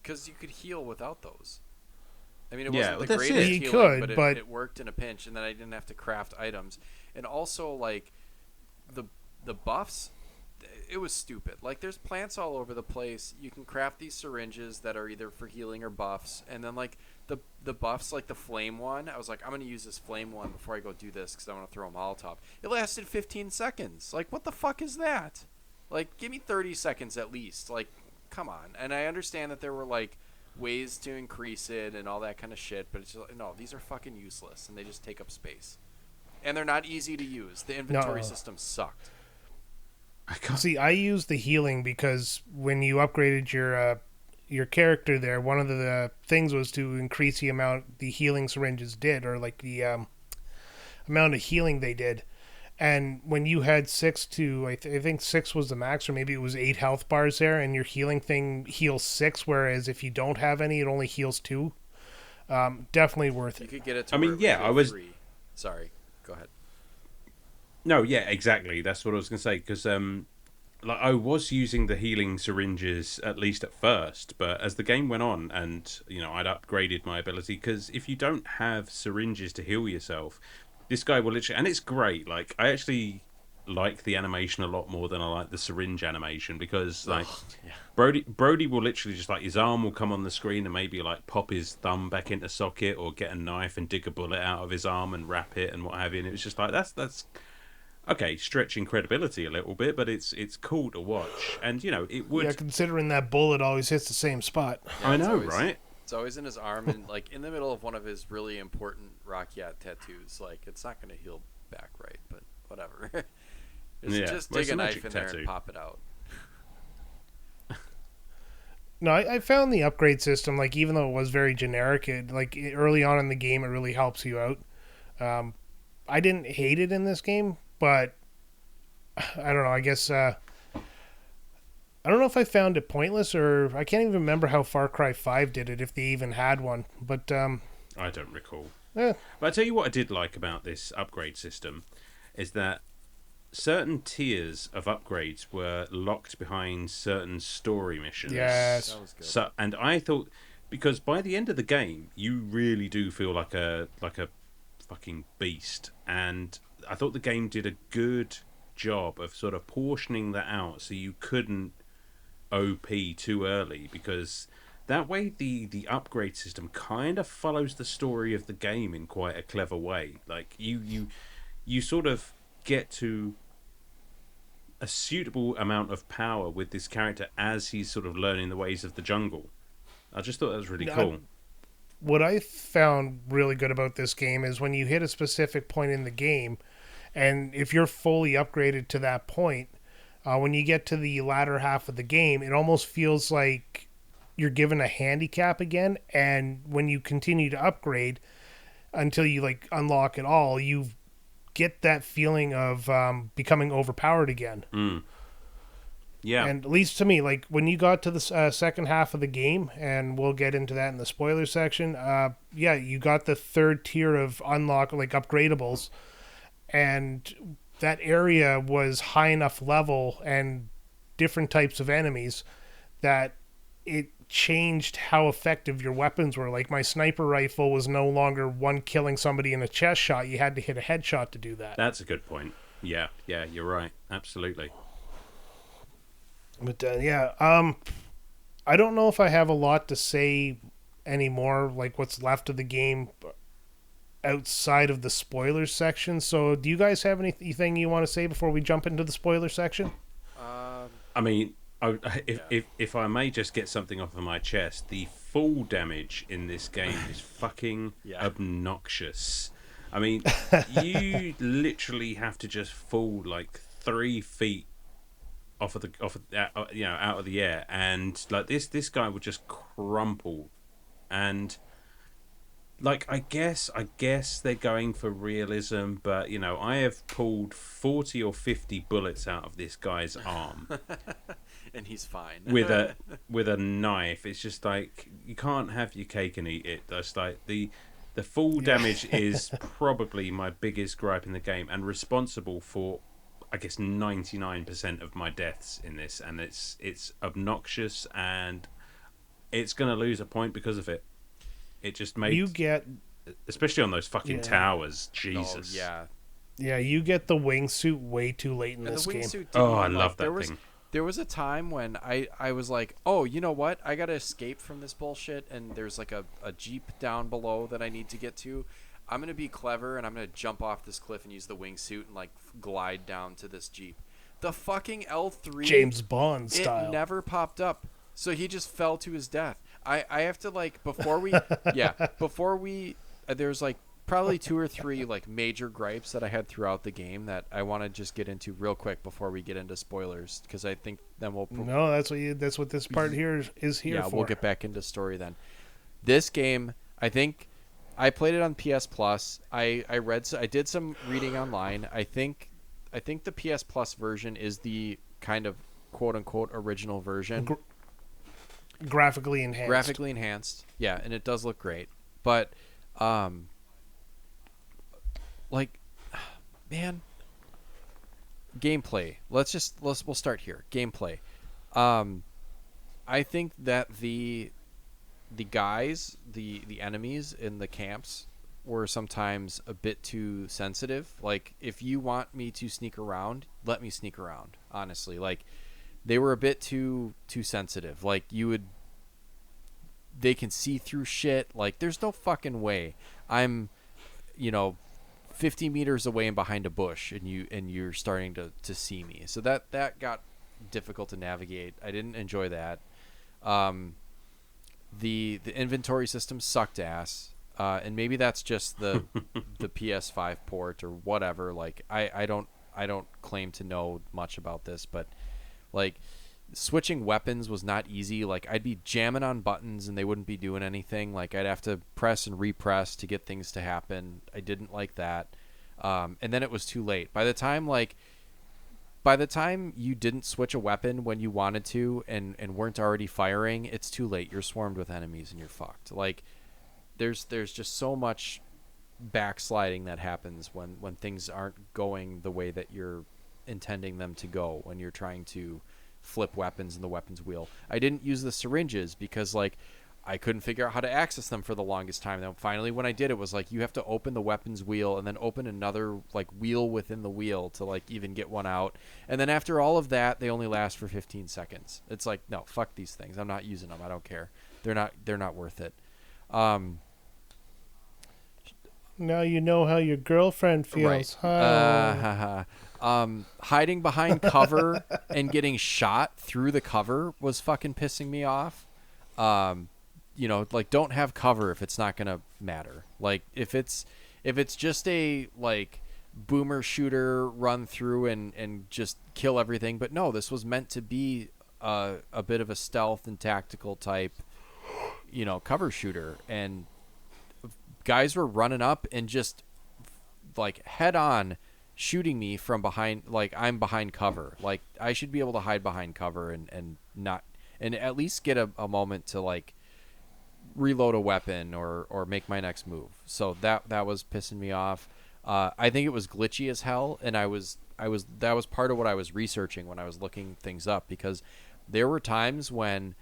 Because you could heal without those. I mean, it Yeah, wasn't that's the it. greatest You healing, could, but but- it worked in a pinch, and then I didn't have to craft items. And also, like, the buffs, it was stupid. Like, there's plants all over the place. You can craft these syringes that are either for healing or buffs, and then, like, the buffs, like the flame one, I was like, I'm going to use this flame one before I go do this because I want to throw a Molotov. It lasted 15 seconds. Like, what the fuck is that? Like, give me 30 seconds at least. Like, come on. And I understand that there were, like, ways to increase it and all that kind of shit, but it's just, no, these are fucking useless, and they just take up space. And they're not easy to use. The inventory system sucked. See, I used the healing because when you upgraded your character there, one of the things was to increase the amount the healing syringes did, or like the amount of healing they did. And when you had 6 to, I think 6 was the max, or maybe it was 8 health bars there, and your healing thing heals 6, whereas if you don't have any, it only heals 2. Definitely worth You it. could get it to I mean, where it yeah, heal I was- 3. Sorry, go ahead. No, yeah, exactly. That's what I was going to say. Because like I was using the healing syringes at least at first, but as the game went on, and I'd upgraded my ability. Because if you don't have syringes to heal yourself, this guy will literally, and it's great. Like I actually like the animation a lot more than I like the syringe animation because like Yeah. Brody will literally just like his arm will come on the screen and maybe like pop his thumb back into socket or get a knife and dig a bullet out of his arm and wrap it and what have you. And it was just like that's okay, stretching credibility a little bit, but it's cool to watch. And it would. Yeah, considering that bullet always hits the same spot. Yeah, I it's know, always, right? It's always in his arm and like in the middle of one of his really important Rakyat tattoos. Like it's not going to heal back right, but whatever. Just well, dig it's a a knife magic in there tattoo. and pop it out. No, I found the upgrade system, like, even though it was very generic, early on in the game, it really helps you out. I didn't hate it in this game, but I don't know, I guess, I don't know if I found it pointless, or I can't even remember how Far Cry 5 did it, if they even had one, but, I don't recall. eh, But I tell you what I did like about this upgrade system is that certain tiers of upgrades were locked behind certain story missions. yes. That was good. So, and I thought because by the end of the game, you really do feel like a fucking beast, and I thought the game did a good job of sort of portioning that out so you couldn't OP too early, because that way the upgrade system kind of follows the story of the game in quite a clever way. Like you sort of get to a suitable amount of power with this character as he's sort of learning the ways of the jungle. I just thought that was really cool. What I found really good about this game is when you hit a specific point in the game, and if you're fully upgraded to that point, when you get to the latter half of the game, it almost feels like you're given a handicap again, and when you continue to upgrade until you like unlock it all, you get that feeling of becoming overpowered again. Yeah. And at least to me, like when you got to the second half of the game, and we'll get into that in the spoiler section, yeah, you got the third tier of unlock, like upgradables, and that area was high enough level and different types of enemies that it changed how effective your weapons were. Like my sniper rifle was no longer one killing somebody in a chest shot. You had to hit a headshot to do that. That's a good point. Yeah, you're right. Absolutely. But I don't know if I have a lot to say anymore, like what's left of the game outside of the spoilers section. So do you guys have anything you want to say before we jump into the spoiler section? I mean, if I may just get something off of my chest, the fall damage in this game is fucking obnoxious. I mean, you literally have to just fall like 3 feet out of the air, and like this guy would just crumple. And like I guess they're going for realism, but I have pulled 40 or 50 bullets out of this guy's arm. And he's fine. with a knife. It's just like you can't have your cake and eat it. That's like the fall damage is probably my biggest gripe in the game, and responsible for I guess 99% of my deaths in this, and it's obnoxious, and it's gonna lose a point because of it. It just made You get especially on those fucking towers. Jesus. Oh, you get the wingsuit way too late in and this the game. wingsuit. Oh, I love that thing. There was a time when I was like, oh, you know what? I gotta escape from this bullshit, and there's like a jeep down below that I need to get to. I'm gonna be clever, and I'm gonna jump off this cliff and use the wingsuit and like glide down to this jeep. The fucking L3 James Bond style. It never popped up, so he just fell to his death. I have to like before we there's like probably 2 or 3 like major gripes that I had throughout the game that I want to just get into real quick before we get into spoilers, because I think then we'll No, that's what this part here is here for. Yeah, we'll get back into story then. This game, I think I played it on PS Plus. I did some reading online. I think the PS Plus version is the kind of quote unquote original version. Graphically enhanced. Yeah, and it does look great. But like man, gameplay. We'll start here. Gameplay. I think that the guys, the enemies in the camps were sometimes a bit too sensitive. Like, if you want me to sneak around, let me sneak around. Honestly, like, they were a bit too sensitive. Like, they can see through shit. Like, there's no fucking way I'm, 50 meters away and behind a bush, and you're starting to see me. So that got difficult to navigate. I didn't enjoy that. The inventory system sucked ass, and maybe that's just the PS5 port or whatever. Like, I don't claim to know much about this, but like, switching weapons was not easy. Like, I'd be jamming on buttons and they wouldn't be doing anything. Like, I'd have to press and repress to get things to happen. I didn't like that. And then it was too late. By the time you didn't switch a weapon when you wanted to and weren't already firing, it's too late. You're swarmed with enemies and you're fucked. Like, there's just so much backsliding that happens when things aren't going the way that you're intending them to go, when you're trying to flip weapons in the weapons wheel. I didn't use the syringes because, like, I couldn't figure out how to access them for the longest time. Then finally, when I did, it was like, you have to open the weapons wheel and then open another, like, wheel within the wheel to, like, even get one out. And then after all of that, they only last for 15 seconds. It's like, no, fuck these things. I'm not using them. I don't care. They're not worth it. Now you know how your girlfriend feels, right. Hiding behind cover and getting shot through the cover was fucking pissing me off. Like, don't have cover if it's not gonna matter. Like, if it's just a, like, boomer shooter run through and just kill everything, but no, this was meant to be a bit of a stealth and tactical type, cover shooter, and guys were running up and just, like, head on shooting me from behind. Like, I'm behind cover. Like, I should be able to hide behind cover and at least get a moment to, like, reload a weapon or make my next move. So that was pissing me off. I think it was glitchy as hell, and that was part of what I was researching when I was looking things up, because there were times when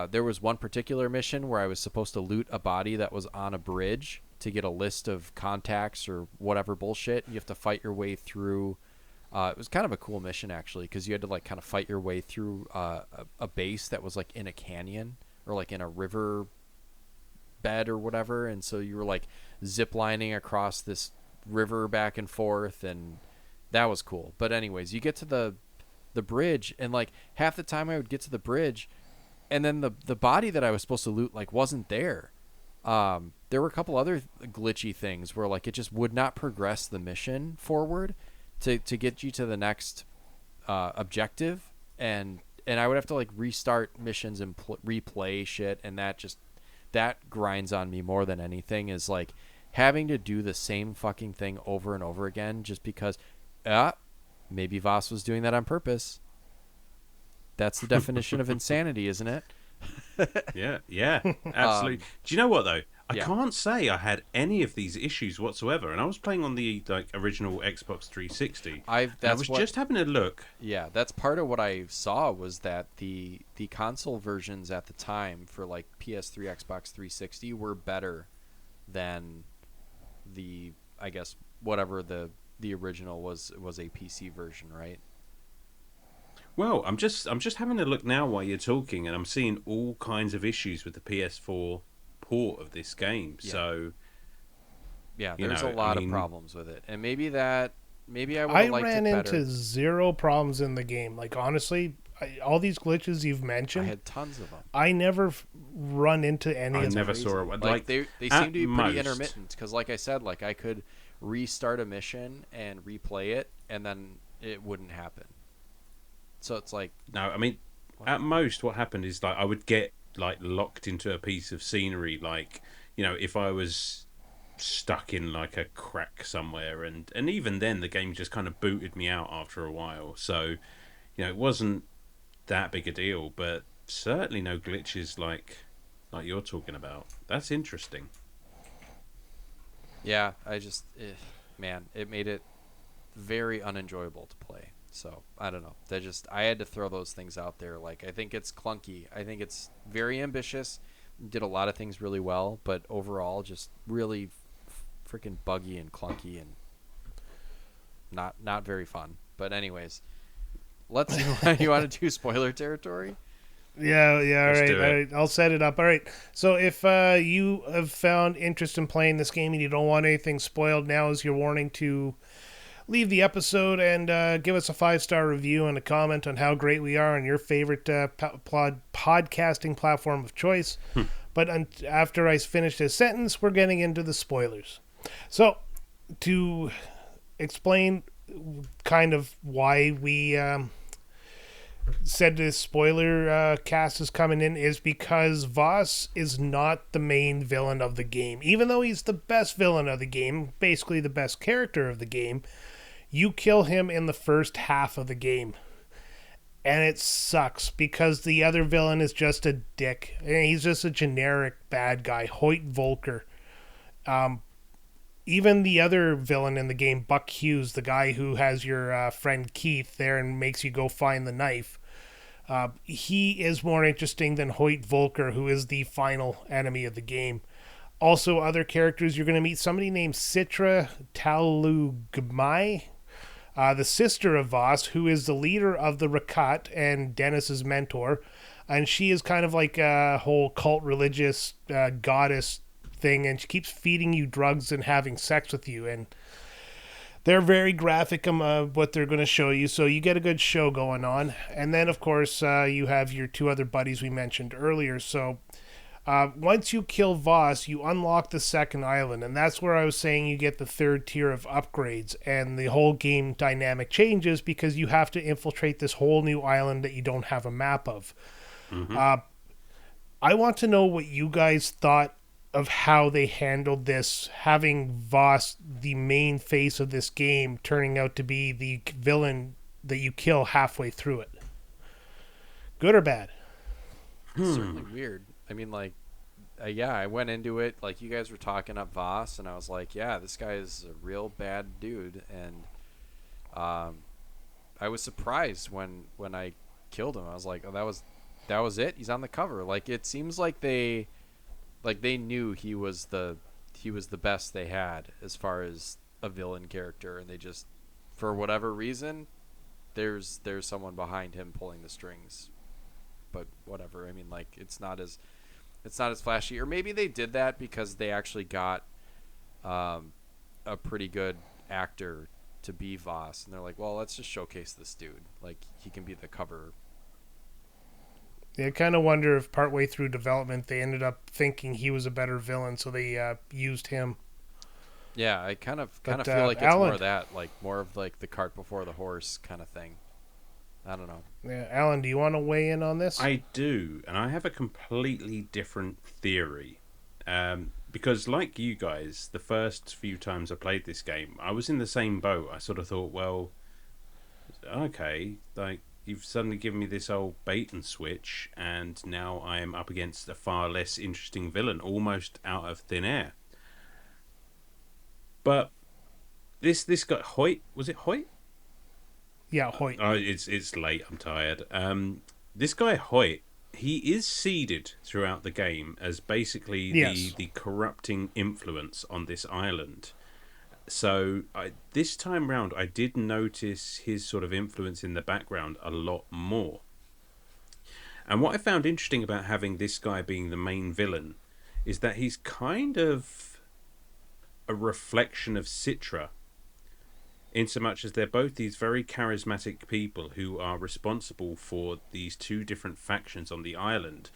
there was one particular mission where I was supposed to loot a body that was on a bridge to get a list of contacts or whatever bullshit. You have to fight your way through. It was kind of a cool mission, actually, because you had to, like, kind of fight your way through a base that was, like, in a canyon or, like, in a river bed or whatever. And so you were, like, zip lining across this river back and forth, and that was cool. But anyways, you get to the bridge, and, like, half the time I would get to the bridge, and then the body that I was supposed to loot, like, wasn't there. There were a couple other glitchy things where, like, it just would not progress the mission forward to get you to the next objective, and I would have to, like, restart missions and replay shit, and that grinds on me more than anything, is, like, having to do the same fucking thing over and over again just because maybe Vaas was doing that on purpose. That's the definition of insanity, isn't it? Yeah, absolutely. Do you know what, though? I Yeah. can't say I had any of these issues whatsoever, and I was playing on the, like, original Xbox 360. I was just having a look. Yeah, that's part of what I saw, was that the console versions at the time for, like, PS3, Xbox 360 were better than the, I guess, whatever the original was a PC version, right? Well, I'm just having a look now while you're talking, and I'm seeing all kinds of issues with the PS4 port of this game. Yeah. So yeah, there's a lot of problems with it, and maybe I would have liked it better. I ran into zero problems in the game. Like, honestly, all these glitches you've mentioned, I had tons of them. I never run into any of them. I never saw it. Like, they seem to be pretty intermittent, because, like I said, like, I could restart a mission and replay it, and then it wouldn't happen. So it's like, no, I mean, at most what happened is, like, I would get, like, locked into a piece of scenery, like, if I was stuck in, like, a crack somewhere, and even then the game just kind of booted me out after a while. So, it wasn't that big a deal, but certainly no glitches like you're talking about. That's interesting. Yeah, I just, man, it made it very unenjoyable to play. So I don't know. I had to throw those things out there. Like, I think it's clunky. I think it's very ambitious. Did a lot of things really well, but overall just really freaking buggy and clunky and not very fun. But anyways, let's you want to do spoiler territory? Yeah, all Let's right, do all it. right. I'll set it up. All right. So if you have found interest in playing this game and you don't want anything spoiled, now is your warning to leave the episode and give us a 5-star review and a comment on how great we are on your favorite podcasting platform of choice. But after I finish this sentence, we're getting into the spoilers. So to explain kind of why we said this spoiler cast is coming in is because Vaas is not the main villain of the game. Even though he's the best villain of the game, basically the best character of the game, you kill him in the first half of the game. And it sucks because the other villain is just a dick. And he's just a generic bad guy, Hoyt Volker. Even the other villain in the game, Buck Hughes, the guy who has your friend Keith there and makes you go find the knife, he is more interesting than Hoyt Volker, who is the final enemy of the game. Also, other characters, you're going to meet somebody named Citra Talugmai, the sister of Vaas, who is the leader of the Rakat and Dennis's mentor. And she is kind of like a whole cult religious goddess thing, and she keeps feeding you drugs and having sex with you, and they're very graphic what they're going to show you, so you get a good show going on. And then of course you have your two other buddies we mentioned earlier. So once you kill Vaas, you unlock the second island, and that's where I was saying you get the third tier of upgrades, and the whole game dynamic changes because you have to infiltrate this whole new island that you don't have a map of. I want to know what you guys thought of how they handled this, having Vaas, the main face of this game, turning out to be the villain that you kill halfway through it. Good or bad? It's certainly weird. I mean, like, yeah, I went into it, like, you guys were talking up Vaas, and I was like, yeah, this guy is a real bad dude, and I was surprised when I killed him. I was like, oh, that was it? He's on the cover. Like, it seems like they knew he was the best they had as far as a villain character, and they just, for whatever reason, there's someone behind him pulling the strings. But whatever. I mean, like, it's not as flashy, or maybe they did that because they actually got a pretty good actor to be Vaas, and they're like, well, let's just showcase this dude. Like, he can be the cover. I kind of wonder if partway through development they ended up thinking he was a better villain, so they used him. Yeah, I kind of feel like it's Alan, more of that, like more of like the cart before the horse kind of thing. I don't know. Yeah, Alan, do you want to weigh in on this? I do, and I have a completely different theory. Because like you guys, the first few times I played this game, I was in the same boat. I sort of thought, well, okay, like, you've suddenly given me this old bait and switch, and now I am up against a far less interesting villain, almost out of thin air. But this guy, Hoyt, was it Hoyt? Yeah, Hoyt. Oh, it's late. I'm tired. This guy Hoyt, he is seeded throughout the game as basically the corrupting influence on this island. So this time round, I did notice his sort of influence in the background a lot more. And what I found interesting about having this guy being the main villain is that he's kind of a reflection of Citra, in so much as they're both these very charismatic people who are responsible for these two different factions on the island.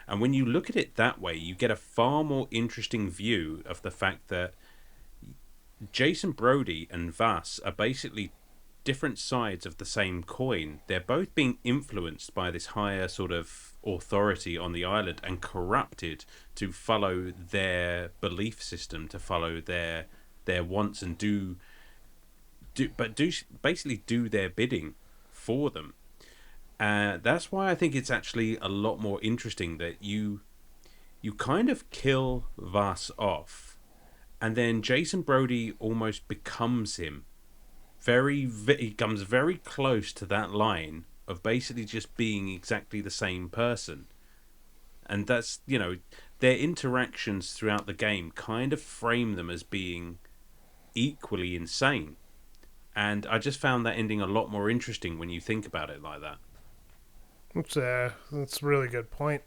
And when you look at it that way, you get a far more interesting view of the fact that Jason Brody and Vaas are basically different sides of the same coin. They're both being influenced by this higher sort of authority on the island and corrupted to follow their belief system, to follow their wants, and basically do their bidding for them. That's why I think it's actually a lot more interesting that you kind of kill Vaas off, and then Jason Brody almost becomes him he comes very close to that line of basically just being exactly the same person. And that's, their interactions throughout the game kind of frame them as being equally insane. And I just found that ending a lot more interesting when you think about it like that. That's a really good point.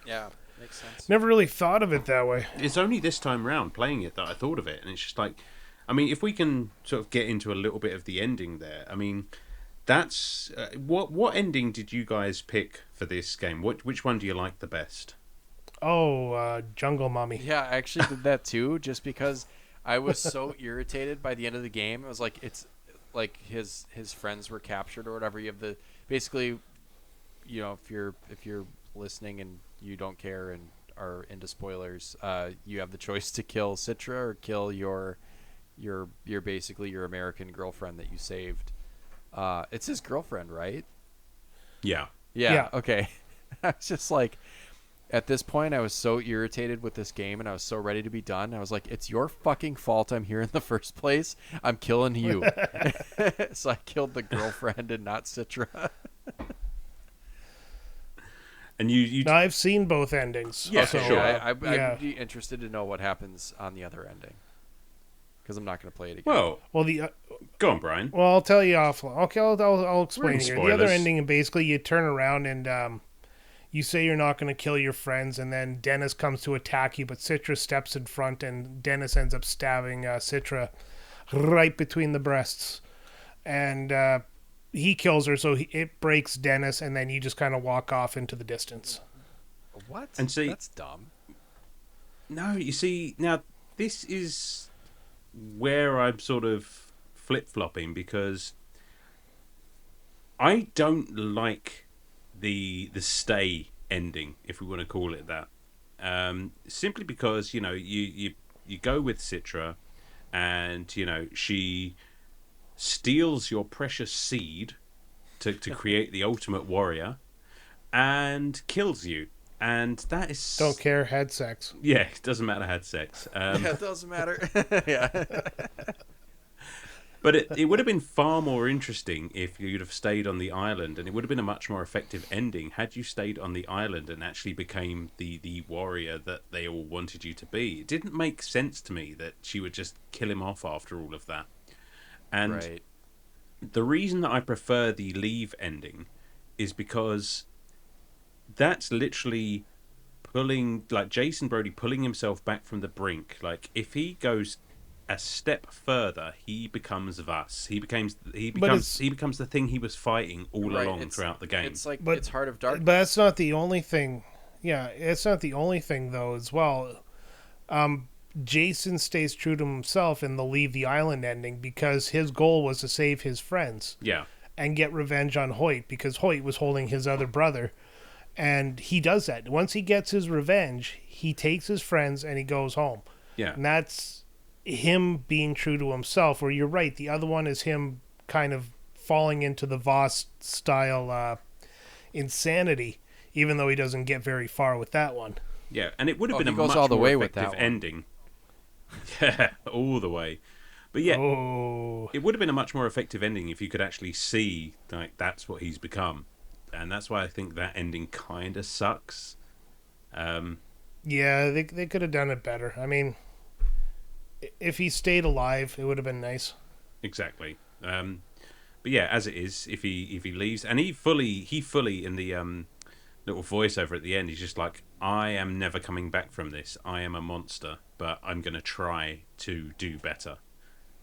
Yeah, makes sense. Never really thought of it that way. It's only this time round playing it that I thought of it, and it's just like, I mean, if we can sort of get into a little bit of the ending there, I mean, that's what ending did you guys pick for this game? Which one do you like the best? Jungle Mummy. Yeah, I actually did that too, just because I was so irritated by the end of the game. It was like it's like his friends were captured or whatever. You have the basically, if you're listening and you don't care and are into spoilers, you have the choice to kill Citra or kill your basically your American girlfriend that you saved. It's his girlfriend, right? Yeah. Yeah. Okay. I was just like, at this point, I was so irritated with this game, and I was so ready to be done. I was like, it's your fucking fault I'm here in the first place. I'm killing you. So I killed the girlfriend and not Citra. And you Now, I've seen both endings. Yeah, so, sure. I'd be interested to know what happens on the other ending, because I'm not going to play it again. Well, the go on, Brian. well, I'll tell you offline. Okay, I'll explain in here. The spoilers. other ending, and basically, you turn around and you say you're not going to kill your friends, and then Dennis comes to attack you, but Citra steps in front, and Dennis ends up stabbing Citra right between the breasts, and he kills her, so it breaks Dennis, and then you just kind of walk off into the distance. What? And see, that's dumb. No, you see, now this is where I'm sort of flip-flopping, because I don't like the stay ending, if we want to call it that. Simply because, you go with Citra, and, she steals your precious seed to create the ultimate warrior, and kills you. And that is... Don't care, had sex. Yeah, it doesn't matter, had sex. Yeah, it doesn't matter. Yeah. But it would have been far more interesting if you'd have stayed on the island, and it would have been a much more effective ending had you stayed on the island and actually became the warrior that they all wanted you to be. It didn't make sense to me that she would just kill him off after all of that. And Right. the reason that I prefer the leave ending is because that's literally pulling, like, Jason Brody pulling himself back from the brink. Like, if he goes a step further, he becomes Vaas. He becomes the thing he was fighting all Right, along throughout the game. It's like But- it's Heart of Darkness. But that's not the only thing. Yeah, it's not the only thing, though, as well. Jason stays true to himself in the Leave the Island ending because his goal was to save his friends Yeah, and get revenge on Hoyt because Hoyt was holding his other brother. And he does that. Once he gets his revenge, he takes his friends and he goes home. yeah. And that's him being true to himself, where you're right. The other one is him kind of falling into the Vaas style insanity, even though he doesn't get very far with that one. Yeah, and it would have been he a goes much all the more way with effective that one. ending. Yeah, all the way. But yeah, Oh, it would have been a much more effective ending if you could actually see, like, that's what he's become. And that's why I think that ending kind of sucks. yeah, they could have done it better. I mean, if he stayed alive, it would have been nice. Exactly. But yeah, as it is, if he leaves, and he fully in the little voiceover at the end, he's just like, I am never coming back from this. I am a monster, but I'm going to try to do better.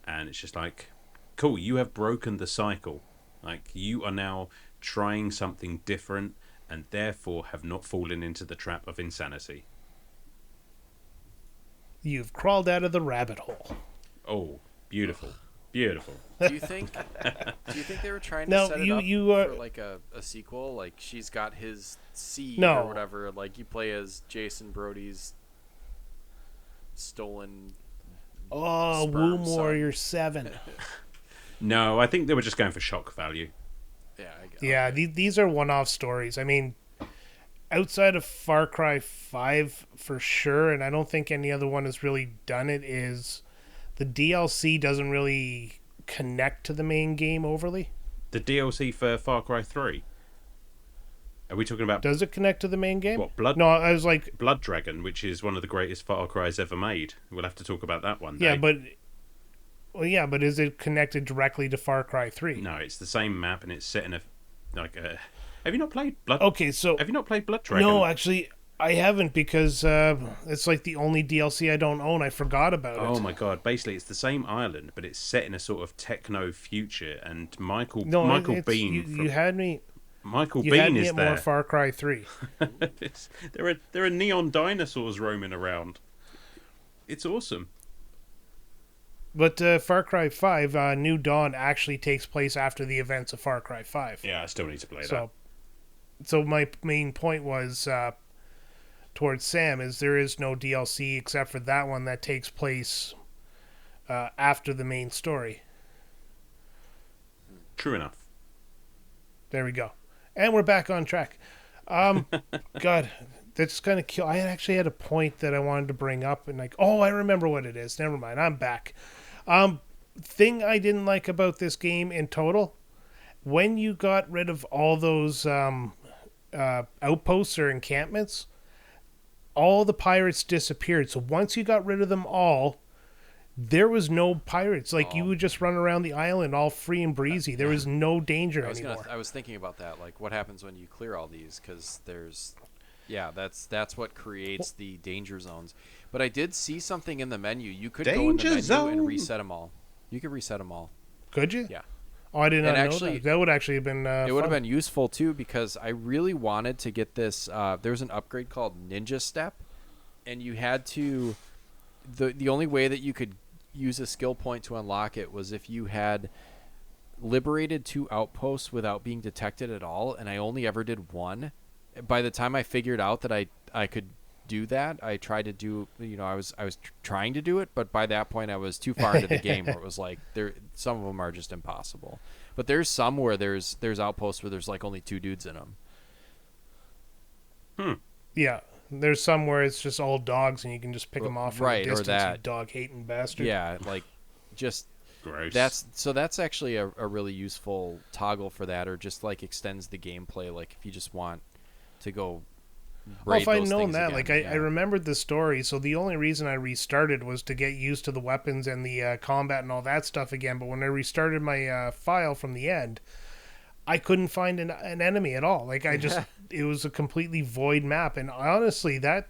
And it's just like, cool, you have broken the cycle. Like, you are now trying something different, and therefore have not fallen into the trap of insanity. You've crawled out of the rabbit hole. Oh, beautiful. Beautiful. Do you think they were trying to No, set it you- up you are- for like a sequel? Like she's got his seed No. or whatever. Like you play as Jason Brody's stolen. Oh, Sperm Womb son. Warrior 7. No, I think they were just going for shock value. Yeah. I guess. Yeah, these are one-off stories. I mean, outside of Far Cry 5 for sure, and I don't think any other one has really done it, is the DLC doesn't really connect to the main game overly. The DLC for Far Cry 3. Are we talking about... Does it connect to the main game? What, Blood? No, I was like... Blood Dragon, which is one of the greatest Far Cries ever made. We'll have to talk about that one day. Yeah, but... Well, yeah, but is it connected directly to Far Cry 3? No, it's the same map, and it's set in a... Have you not played Blood... Okay, so... Have you not played Blood Dragon? No, actually, I haven't, because it's like the only DLC I don't own. I forgot about it. Oh my god! Basically, it's the same island, but it's set in a sort of techno future. And Michael Biehn. You had me. Michael You Biehn had me is at there. more Far Cry 3. There are neon dinosaurs roaming around. It's awesome. But Far Cry 5, New Dawn, actually takes place after the events of Far Cry 5. Yeah, I still need to play that. So my main point was towards Sam is there is no DLC except for that one that takes place after the main story. True enough. There we go. And we're back on track. God, that's kind of I actually had a point that I wanted to bring up, and I remember what it is. Never mind, I'm back. Thing I didn't like about this game in total, when you got rid of all those outposts or encampments, all the pirates disappeared. So once you got rid of them all, there was no pirates. You would just run around the island all free and breezy. There was no danger anymore. I was thinking about that. What happens when you clear all these? Because that's what creates the danger zones. But I did see something in the menu. You could go in the menu and reset them all. You could reset them all. Could you? Yeah. Oh, I did not know that. That would actually have been It would have been useful, too, because I really wanted to get this. There was an upgrade called Ninja Step, and you had to... The only way that you could use a skill point to unlock it was if you had liberated 2 outposts without being detected at all, and I only ever did 1. By the time I figured out that I could do that, I tried to do, I was trying to do it, but by that point I was too far into the game where it was some of them are just impossible. But there's some where there's outposts where there's only 2 dudes in them. Yeah. There's some where it's just all dogs and you can just pick them off from a distance, or that. You dog-hating bastard. Yeah, just... Gross. That's actually a really useful toggle for that, or just extends the gameplay. If you just want to go raid if I'd those known things that, again, I remembered the story, so the only reason I restarted was to get used to the weapons and the combat and all that stuff again. But when I restarted my file from the end, I couldn't find an enemy at all. It was a completely void map, and honestly, that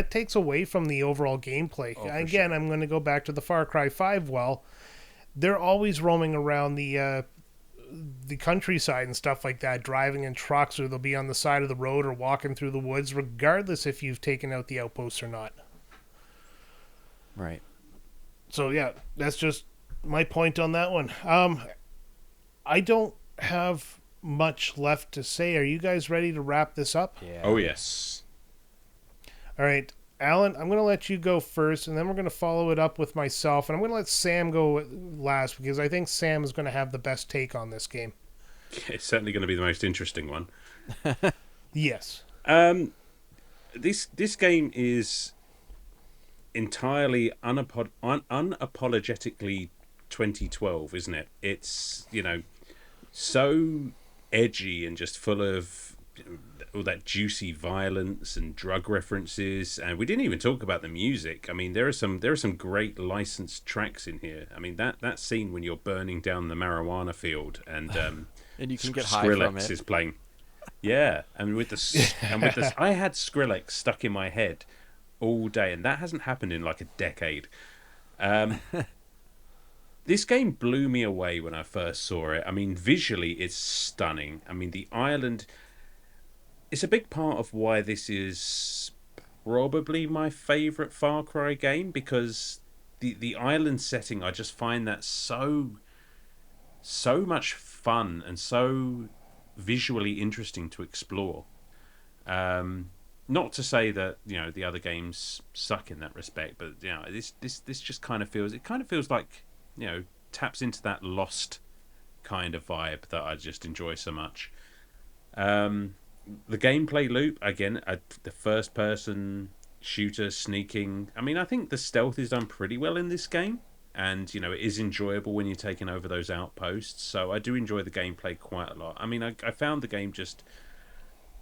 takes away from the overall gameplay. Again, sure. I'm going to go back to the Far Cry 5. Well, they're always roaming around the countryside and stuff like that, driving in trucks, or they'll be on the side of the road or walking through the woods, regardless if you've taken out the outposts or not. Right. So yeah, that's just my point on that one. I don't have much left to say. Are you guys ready to wrap this up? Yeah. Oh yes. All right, Alan, I'm going to let you go first, and then we're going to follow it up with myself, and I'm going to let Sam go last, because I think Sam is going to have the best take on this game. It's certainly going to be the most interesting one. Yes. This game is entirely unapologetically 2012, isn't it? It's, so edgy and just full of all that juicy violence and drug references, and we didn't even talk about the music. I mean, there are some great licensed tracks in here. I mean, that scene when you're burning down the marijuana field and and you can get high Skrillex from it. is playing. Yeah, and with this, I had Skrillex stuck in my head all day, and that hasn't happened in a decade. This game blew me away when I first saw it. I mean, visually, it's stunning. I mean, the island... It's a big part of why this is probably my favourite Far Cry game, because the island setting, I just find that so much fun and so visually interesting to explore. Not to say that the other games suck in that respect, but this just kind of feels like taps into that Lost kind of vibe that I just enjoy so much. The gameplay loop, again, the first-person shooter sneaking. I mean, I think the stealth is done pretty well in this game. and you know it is enjoyable when you're taking over those outposts. So I do enjoy the gameplay quite a lot. I mean, I found the game just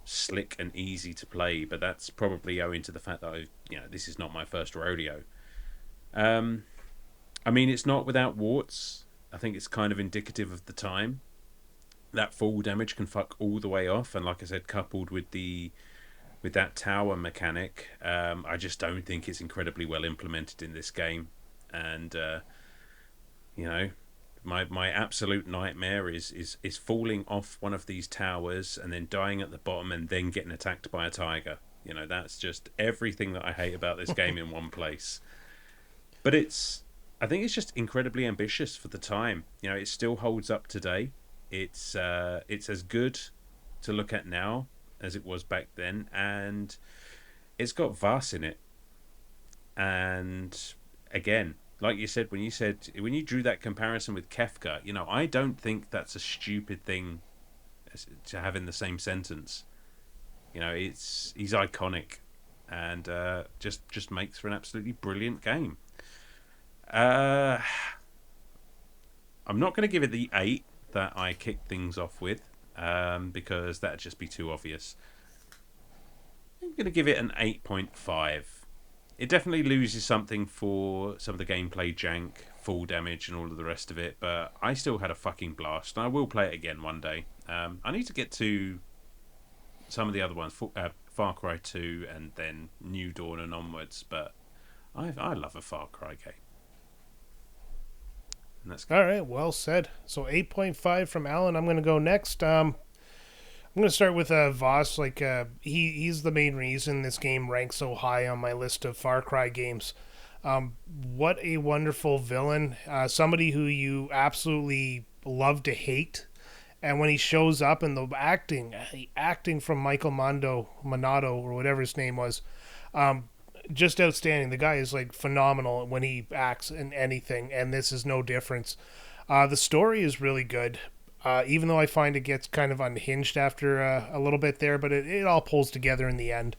slick and easy to play, but that's probably owing to the fact that this is not my first rodeo. I mean, it's not without warts. I think it's kind of indicative of the time. That full damage can fuck all the way off, and like I said, coupled with that tower mechanic, I just don't think it's incredibly well implemented in this game. And my absolute nightmare is falling off one of these towers and then dying at the bottom and then getting attacked by a tiger. That's just everything that I hate about this game in one place. But I think it's just incredibly ambitious for the time. It still holds up today. It's as good to look at now as it was back then, and it's got Vaas in it. And again, like you said, when you drew that comparison with Kefka, I don't think that's a stupid thing to have in the same sentence. He's iconic, and just makes for an absolutely brilliant game. I'm not going to give it the 8 that I kicked things off with, because that'd just be too obvious. I'm going to give it an 8.5. It definitely loses something for some of the gameplay jank, full damage, and all of the rest of it, but I still had a fucking blast, and I will play it again one day. I need to get to some of the other ones, Far Cry 2 and then New Dawn and onwards, but I love a Far Cry game. And that's all right, well said. So 8.5 from Alan. I'm going to go next. I'm going to start with Vaas. He's the main reason this game ranks so high on my list of Far Cry games. What a wonderful villain. Somebody who you absolutely love to hate. And when he shows up, and the acting from Michael Monato, or whatever his name was, just outstanding. The guy is phenomenal when he acts in anything, and this is no difference. The story is really good, even though I find it gets kind of unhinged after a little bit there, but it all pulls together in the end.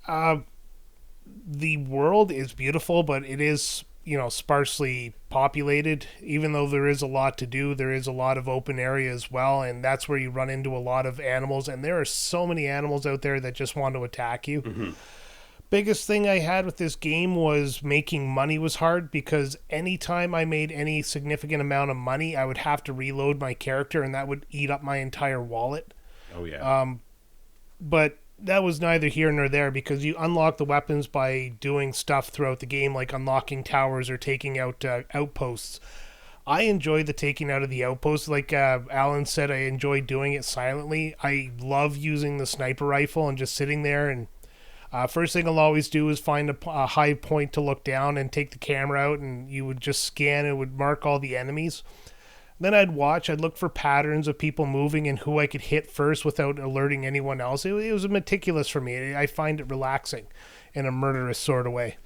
The world is beautiful, but it is sparsely populated. Even though there is a lot to do, there is a lot of open area as well, and that's where you run into a lot of animals, and there are so many animals out there that just want to attack you. Mm-hmm. Biggest thing I had with this game was making money was hard, because anytime I made any significant amount of money, I would have to reload my character, and that would eat up my entire wallet. Oh yeah. But that was neither here nor there, because you unlock the weapons by doing stuff throughout the game, like unlocking towers or taking out outposts. I enjoy the taking out of the outposts. Like Alan said, I enjoy doing it silently. I love using the sniper rifle and just sitting there, and first thing I'll always do is find a high point to look down and take the camera out, and you would just scan and it would mark all the enemies. Then I'd look for patterns of people moving and who I could hit first without alerting anyone else. It was meticulous for me. I find it relaxing in a murderous sort of way.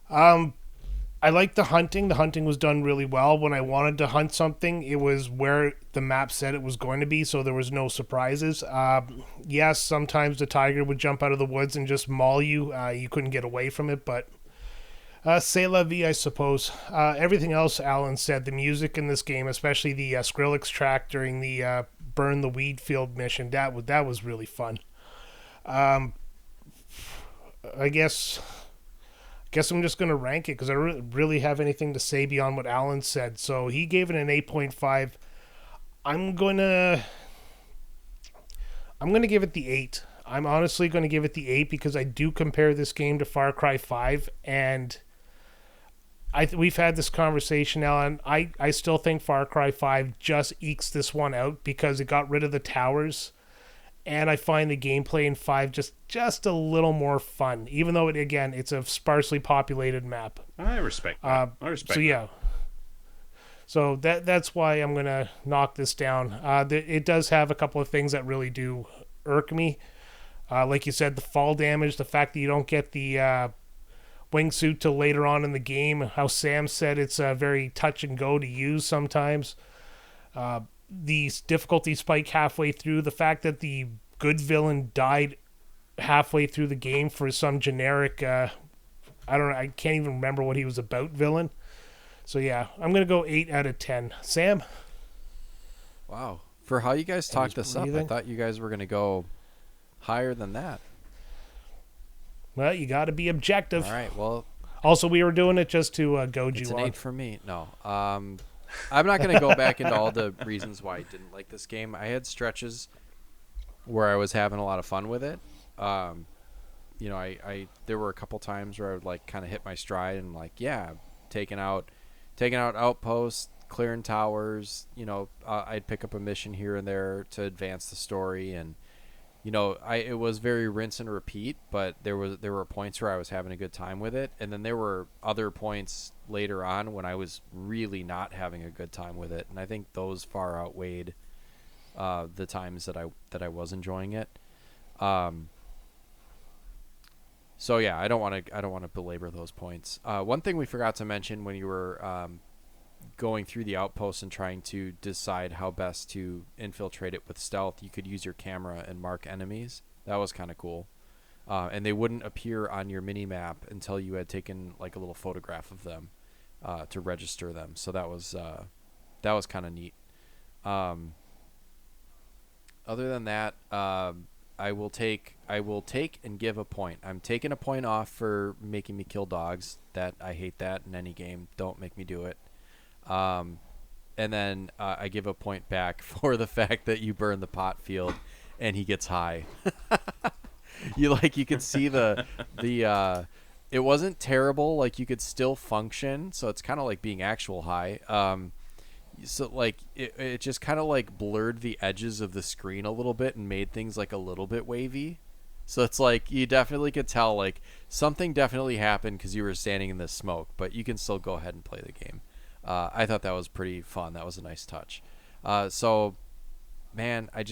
I like the hunting. The hunting was done really well. When I wanted to hunt something, it was where the map said it was going to be, so there was no surprises. Yes, sometimes the tiger would jump out of the woods and just maul you. You couldn't get away from it, but c'est la vie, I suppose. Everything else Alan said, the music in this game, especially the Skrillex track during the Burn the Weed Field mission, that was really fun. I guess I'm just going to rank it, because I don't really have anything to say beyond what Alan said. So he gave it an 8.5. I'm going to give it the 8. I'm honestly going to give it the 8 because I do compare this game to Far Cry 5, and we've had this conversation, Alan. I still think Far Cry 5 just ekes this one out because it got rid of the towers. And I find the gameplay in 5 just a little more fun, even though it's a sparsely populated map. I respect that. So yeah. So that's why I'm gonna knock this down. It does have a couple of things that really do irk me. Like you said, the fall damage, the fact that you don't get the wingsuit till later on in the game. How Sam said it's very touch and go to use sometimes. The difficulty spike halfway through, the fact that the good villain died halfway through the game for some generic I can't even remember what he was about villain. So yeah, I'm going to go 8 out of 10. Sam? Wow. For how you guys talked this up, I breathing. thought you guys were going to go higher than that. Well, you got to be objective. All right, well, Also, we were doing it just to goad it's you an on. 8 for me. No. I'm not going to go back into all the reasons why I didn't like this game. I had stretches where I was having a lot of fun with it. You know, I there were a couple times where I would like kind of hit my stride and like, yeah, taking out outposts, clearing towers. You know, I'd pick up a mission here and there to advance the story, and you know, it was very rinse and repeat. But there were points where I was having a good time with it, and then there were other points later on when I was really not having a good time with it, and I think those far outweighed the times that I was enjoying it. So yeah, I don't want to belabor those points. One thing we forgot to mention when you were going through the outposts and trying to decide how best to infiltrate it with stealth, you could use your camera and mark enemies. That was kind of cool. And they wouldn't appear on your mini map until you had taken like a little photograph of them to register them. So that was kind of neat. Other than that, I will take and give a point. I'm taking a point off for making me kill dogs. That I hate that in any game. Don't make me do it. And then I give a point back for the fact that you burn the pot field and he gets high. You could see the it wasn't terrible. Like you could still function. So it's kind of like being actual high. So like it just kind of like blurred the edges of the screen a little bit and made things like a little bit wavy. So it's like you definitely could tell like something definitely happened because you were standing in the smoke, but you can still go ahead and play the game. I thought that was pretty fun. That was a nice touch. So man, I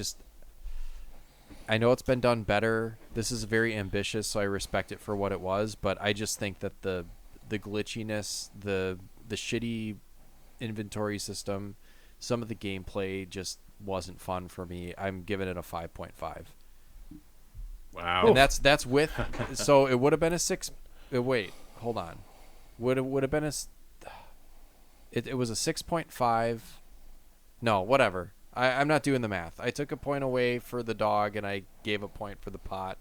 know it's been done better. This is very ambitious, so I respect it for what it was, but I just think that the glitchiness, the shitty inventory system, some of the gameplay just wasn't fun for me. I'm giving it a 5.5. Wow. And that's with, so it would have been a 6. Wait, hold on. Would have been it was a 6.5. No, whatever. I'm not doing the math. I took a point away for the dog and I gave a point for the pot.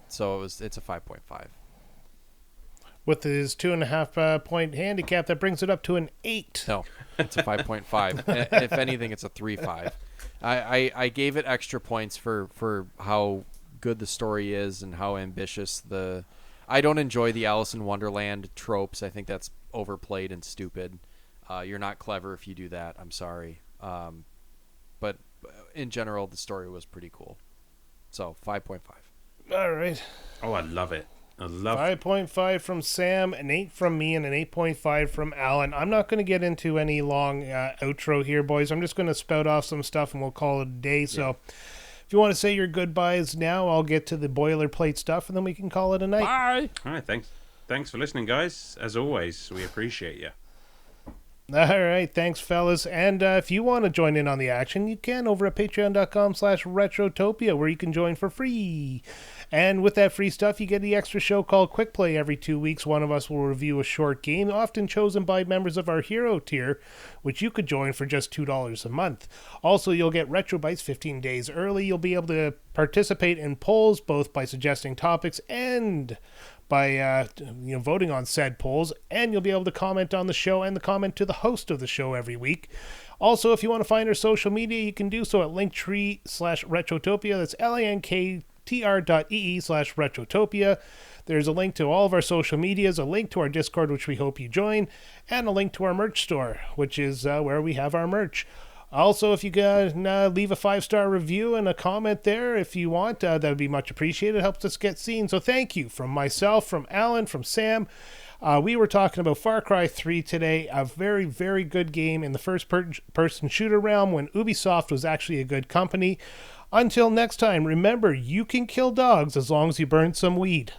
So it's a 5.5. With his 2.5 point handicap, that brings it up to an 8. No, it's a 5.5. If anything, it's a 3.5. I gave it extra points for how good the story is and how ambitious I don't enjoy the Alice in Wonderland tropes. I think that's overplayed and stupid. You're not clever if you do that. I'm sorry. But in general, the story was pretty cool. So 5.5. All right. Oh, I love it. I love 5.5 from Sam, an 8 from me, and an 8.5 from Alan. I'm not going to get into any long outro here, boys. I'm just going to spout off some stuff and we'll call it a day. So if you want to say your goodbyes now, I'll get to the boilerplate stuff and then we can call it a night. Bye. All right, thanks for listening, guys. As always, we appreciate you. All right, thanks, fellas. And if you want to join in on the action, you can over at patreon.com/retrotopia, where you can join for free. And with that free stuff, you get the extra show called Quick Play every 2 weeks. One of us will review a short game, often chosen by members of our hero tier, which you could join for just $2 a month. Also, you'll get Retro Bites 15 days early. You'll be able to participate in polls, both by suggesting topics and by voting on said polls, and you'll be able to comment on the show and the comment to the host of the show every week. Also, if you want to find our social media, you can do so at linktree/Retrotopia. That's linktr.ee/Retrotopia. There's a link to all of our social medias, a link to our Discord, which we hope you join, and a link to our merch store, which is where we have our merch. Also, if you can leave a 5-star review and a comment there if you want, that would be much appreciated. It helps us get seen. So thank you from myself, from Alan, from Sam. We were talking about Far Cry 3 today, a very, very good game in the first-person shooter realm when Ubisoft was actually a good company. Until next time, remember, you can kill dogs as long as you burn some weed.